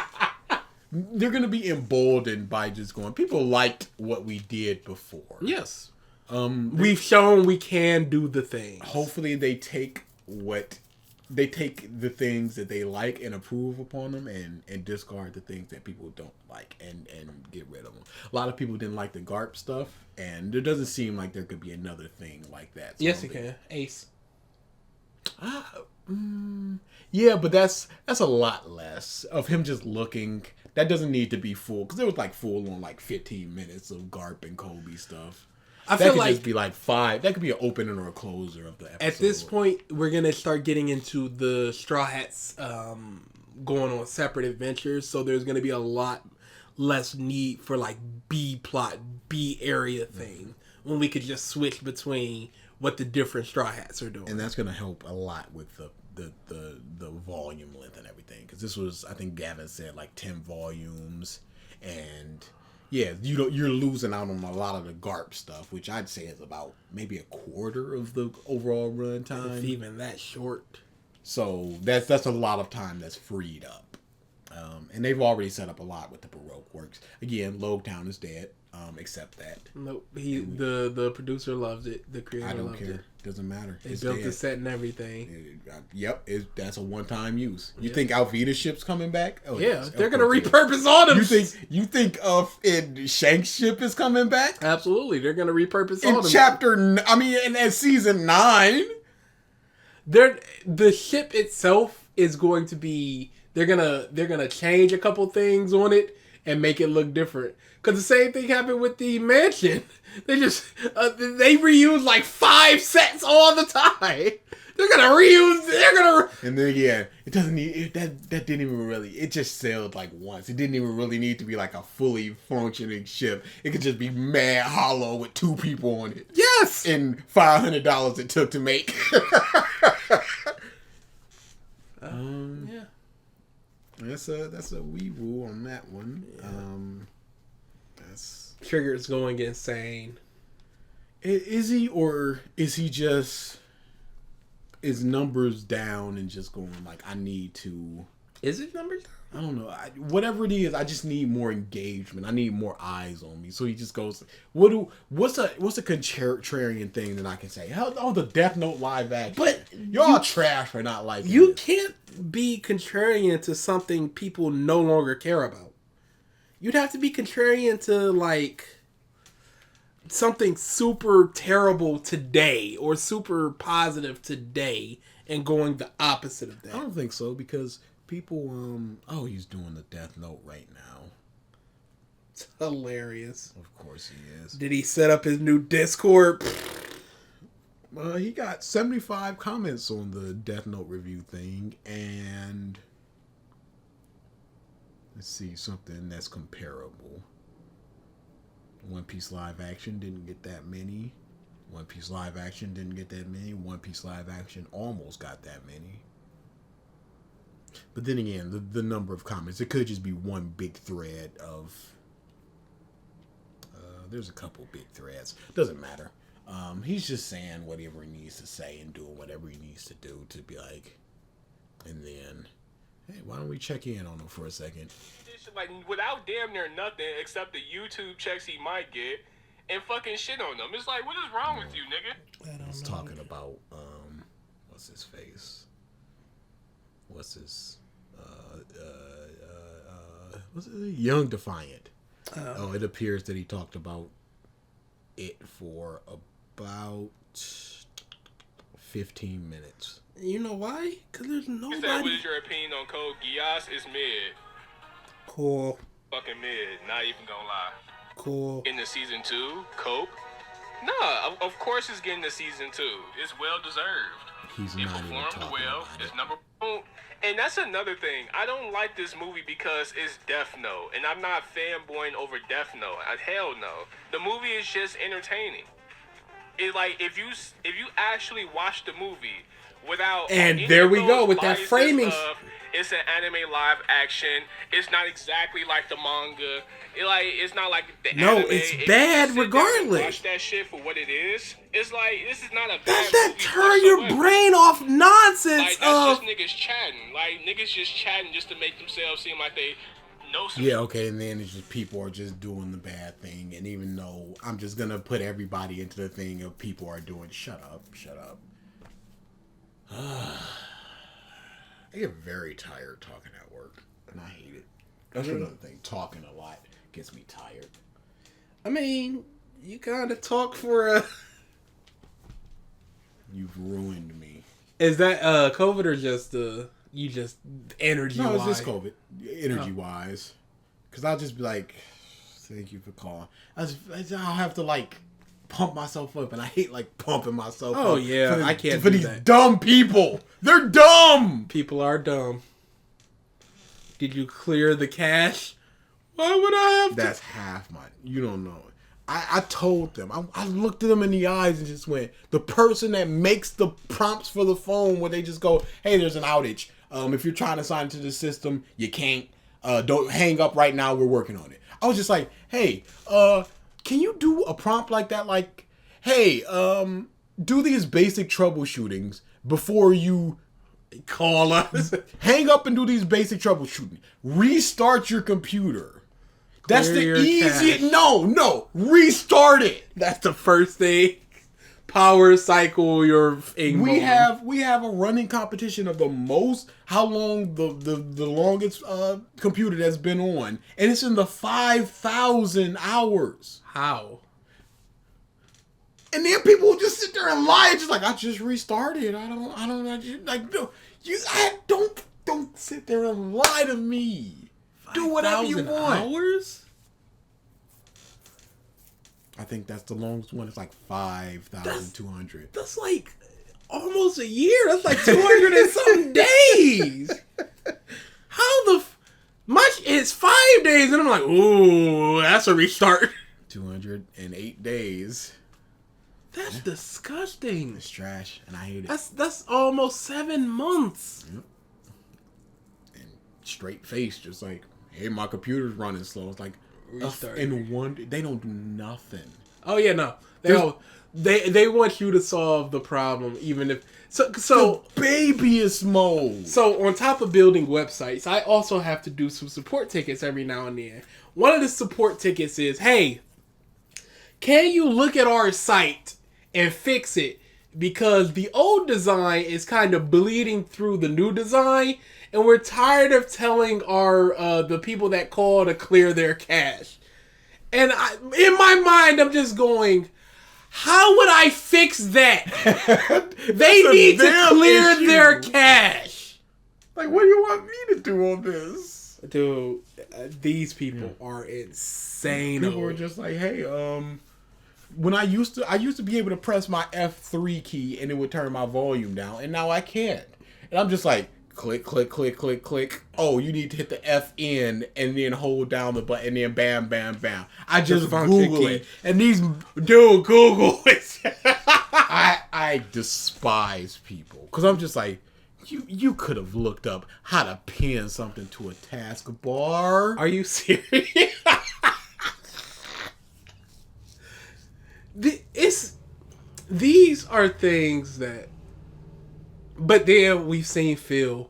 they're gonna be emboldened by just going. People liked what we did before. Yes. We've shown we can do the thing. Hopefully they take the things that they like and approve upon them and discard the things that people don't like and get rid of them. A lot of people didn't like the GARP stuff, and there doesn't seem like there could be another thing like that. So Yes, it can. Ace. Yeah, but that's a lot less of him just looking. That doesn't need to be full, because it was like full on like 15 minutes of GARP and Kobe stuff. I That feel could like just be like 5. That could be an opening or a closer of the episode. at this point, we're gonna start getting into the Straw Hats going on separate adventures. So there's gonna be a lot less need for like B plot, B area thing when we could just switch between what the different Straw Hats are doing. And that's going to help a lot with the volume length and everything, because this was, I think Gavin said, like 10 volumes, and yeah, you're losing out on a lot of the GARP stuff, which I'd say is about maybe a quarter of the overall run time. If even that short. So that's a lot of time that's freed up. And they've already set up a lot with the Baroque works. Again, Logtown is dead. Accept that. Nope. The producer loves it. The creator I don't loved care. it. Doesn't matter. They It's built dead. the set and everything. Yep, that's a one-time use. You think Alvida's ship's coming back? Oh, Yeah, yes, they're of gonna course it is. repurpose all them. You think Shank's ship is coming back Absolutely, they're gonna repurpose all in them. in season 9? The ship itself is going to be. They're gonna change a couple things on it and make it look different. Cause the same thing happened with the mansion. They just they reuse like 5 sets all the time. They're gonna reuse. And then it doesn't need that didn't even really. It just sailed like once. It didn't even really need to be like a fully functioning ship. It could just be mad hollow with 2 people on it. Yes. And $500 it took to make. Yeah. That's a wee woo on that one. Yeah. That's Trigger's going insane. is he, or is he just is numbers down and just going like, I need to. Is it numbers? I don't know. Whatever it is, I just need more engagement. I need more eyes on me. So he just goes, what's a contrarian thing that I can say? The Death Note live action. But y'all trash for not liking You this. can't be contrarian to something people no longer care about. You'd have to be contrarian to like something super terrible today or super positive today and going the opposite of that. I don't think so, because people, he's doing the Death Note right now. It's hilarious. Of course he is. Did he set up his new Discord? He got 75 comments on the Death Note review thing, and let's see, something that's comparable. One Piece live action didn't get that many. One Piece live action didn't get that many. One Piece live action almost got that many. But then again, the number of comments, it could just be one big thread of. There's a couple big threads. Doesn't matter. He's just saying whatever he needs to say and doing whatever he needs to do to be like. And then, hey, why don't we check in on him for a second? Like, without damn near nothing except the YouTube checks he might get, and fucking shit on them. It's like, what is wrong with you, nigga? He's talking about what's his face? What's his what's it? Young Defiant. It appears that he talked about it for about 15 minutes. You know why? Because there's You said, what nobody. is your opinion on Code Geass? It's mid. Cool. Fucking mid. Not even gonna lie. Cool. In the season 2, Cope? Nah, of course it's getting to season 2. It's well deserved. He's It not even performed talking well. about It's it. number one. And that's another thing. I don't like this movie because it's Death Note, and I'm not fanboying over Death Note. Hell no. The movie is just entertaining. It like if you actually watch the movie, without. And any there of we go those with that biases framing. of, it's an anime live action. It's not exactly like the manga. It's not like the No, anime. it's If you bad sit down and regardless. watch that shit for what it is. It's like, this is not a bad That movie turn your whatsoever. brain off nonsense Like, that's just niggas chatting. Like, niggas just chatting just to make themselves seem like they know some Yeah, okay, and then it's just people are just doing the bad thing, and even though I'm just gonna put everybody into the thing of people are doing, shut up. I get very tired talking at work, and I hate it. That's another thing. Talking a lot gets me tired. I mean, you kind of talk for a... You've ruined me. Is that COVID or just you just energy? No, it's just COVID, energy wise. Because I'll just be like, thank you for calling. I'll have to like pump myself up, and I hate like pumping myself up. Oh yeah, I can't for do these that. dumb people. They're dumb. People are dumb. Did you clear the cache? Why would I have That's half my. You don't know. I told them. I looked at them in the eyes and just went, the person that makes the prompts for the phone where they just go, hey, there's an outage. If you're trying to sign into the system, you can't. Don't hang up right now. We're working on it. I was just like, hey, can you do a prompt like that? Like, hey, do these basic troubleshootings before you call us? hang up and do these basic troubleshooting. Restart your computer. That's Clear the your easiest. cache. No, restart it. That's the first thing. Power cycle your thing. We have a running competition of how long the longest computer that's been on, and it's in the 5,000 hours. How? And then people will just sit there and lie, just like, I just restarted. Don't sit there and lie to me. Do whatever you 5,000 want. Hours? I think that's the longest one. It's like 5,200. That's like almost a year. That's like 200 and some days. How the much? It's 5 days, and I'm like, ooh, that's a restart. 208 days. That's disgusting. It's trash, and I hate it. That's almost 7 months. Yep. And straight face, just like, hey, my computer's running slow. It's like, Restart. in one, they don't do nothing. Oh yeah, no, they want you to solve the problem, even if so. The babyest mode. So on top of building websites, I also have to do some support tickets every now and then. One of the support tickets is, hey, can you look at our site and fix it? Because the old design is kind of bleeding through the new design, and we're tired of telling our the people that call to clear their cache. And in my mind, I'm just going, how would I fix that? They need to clear their cache. Like, what do you want me to do on this? Dude, these people are insane. People are just like, hey, when I used to be able to press my F3 key and it would turn my volume down, and now I can't. And I'm just like, click, click, click, click, click. Oh, you need to hit the FN and then hold down the button, and then bam, bam, bam. I just Google it. And these dude, Google it. I despise people. Because I'm just like, you could have looked up how to pin something to a taskbar. Are you serious? These are things that... But then we've seen Phil.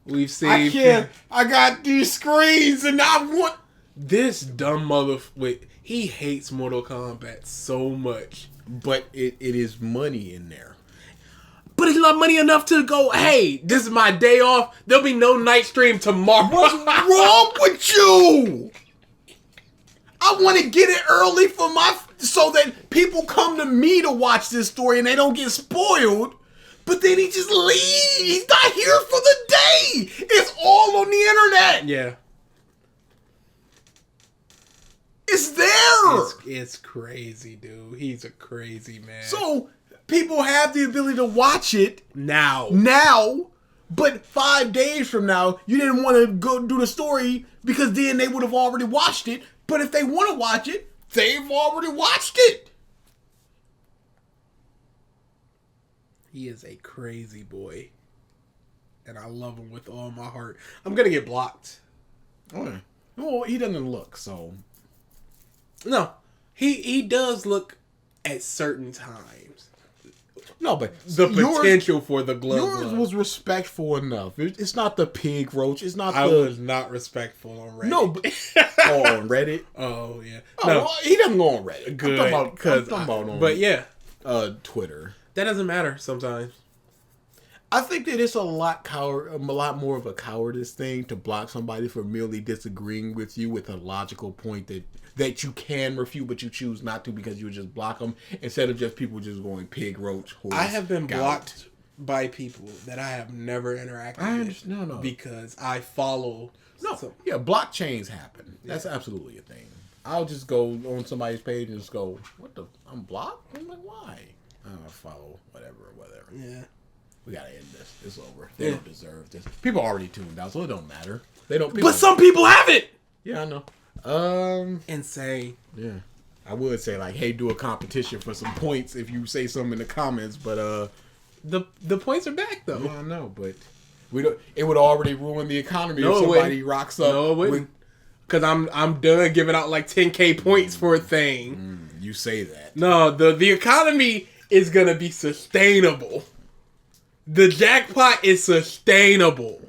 We've seen... I can't. I got these screens and I want... This dumb motherfucker... He hates Mortal Kombat so much. But it is money in there. But it's not money enough to go, hey, this is my day off. There'll be no night stream tomorrow. What's wrong with you? I want to get it early so that people come to me to watch this story and they don't get spoiled. But then he just leaves. He's not here for the day. It's all on the internet. Yeah. It's there. It's crazy, dude. He's a crazy man. So people have the ability to watch it now, but 5 days from now, you didn't want to go do the story because then they would have already watched it. But if they want to watch it, they've already watched it. He is a crazy boy. And I love him with all my heart. I'm going to get blocked. Okay. Well, he doesn't look, so... No. He does look at certain times. No, but the potential for the glove. Yours was respectful enough. It's not the pig roach. It's not I was not respectful on Reddit. No, but... oh, on Reddit? Oh, yeah. Oh, no. Well, he doesn't go on Reddit. Good. I'm talking about on... But yeah. Twitter. That doesn't matter sometimes. I think that it's a lot more of a cowardice thing to block somebody for merely disagreeing with you with a logical point that you can refute, but you choose not to because you would just block them instead of just people just going pig, roach, horse. I have been blocked by people that I have never interacted with. No. Because I follow. Yeah, blockchains happen. That's absolutely a thing. I'll just go on somebody's page and just go, what the? I'm blocked? I'm like, why? I don't follow whatever. Yeah. We gotta end this. It's over. They don't deserve this. People already tuned out, so it don't matter. They don't. But some people have it. Yeah, I know. Insane. Yeah, I would say like, hey, do a competition for some points if you say something in the comments. But the points are back though. Yeah, I know, but we don't. It would already ruin the economy if somebody rocks up. No, it wouldn't. Because I'm done giving out like 10K points for a thing. You say that. No, the economy is gonna be sustainable. The jackpot is sustainable.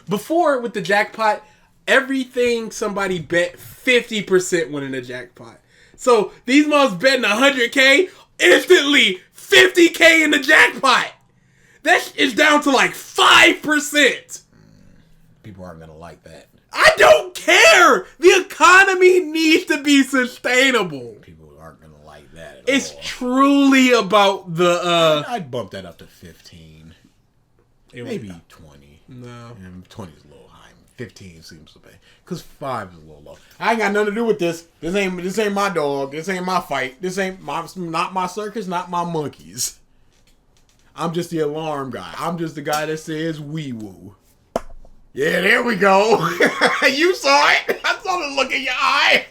Before, with the jackpot, everything somebody bet 50% winning the jackpot. So these moms betting 100K, instantly 50K in the jackpot. That is down to like 5%. People aren't gonna like that. I don't care. The economy needs to be sustainable. People aren't gonna like that at It's all. truly about the I'd bump that up to 15. Maybe 20. No. 20 is a little high. 15 seems to be. Because 5 is a little low. I ain't got nothing to do with this. This ain't my dog. This ain't my fight. This ain't not my circus, not my monkeys. I'm just the alarm guy. I'm just the guy that says wee woo. Yeah, there we go. You saw it. I saw the look in your eye.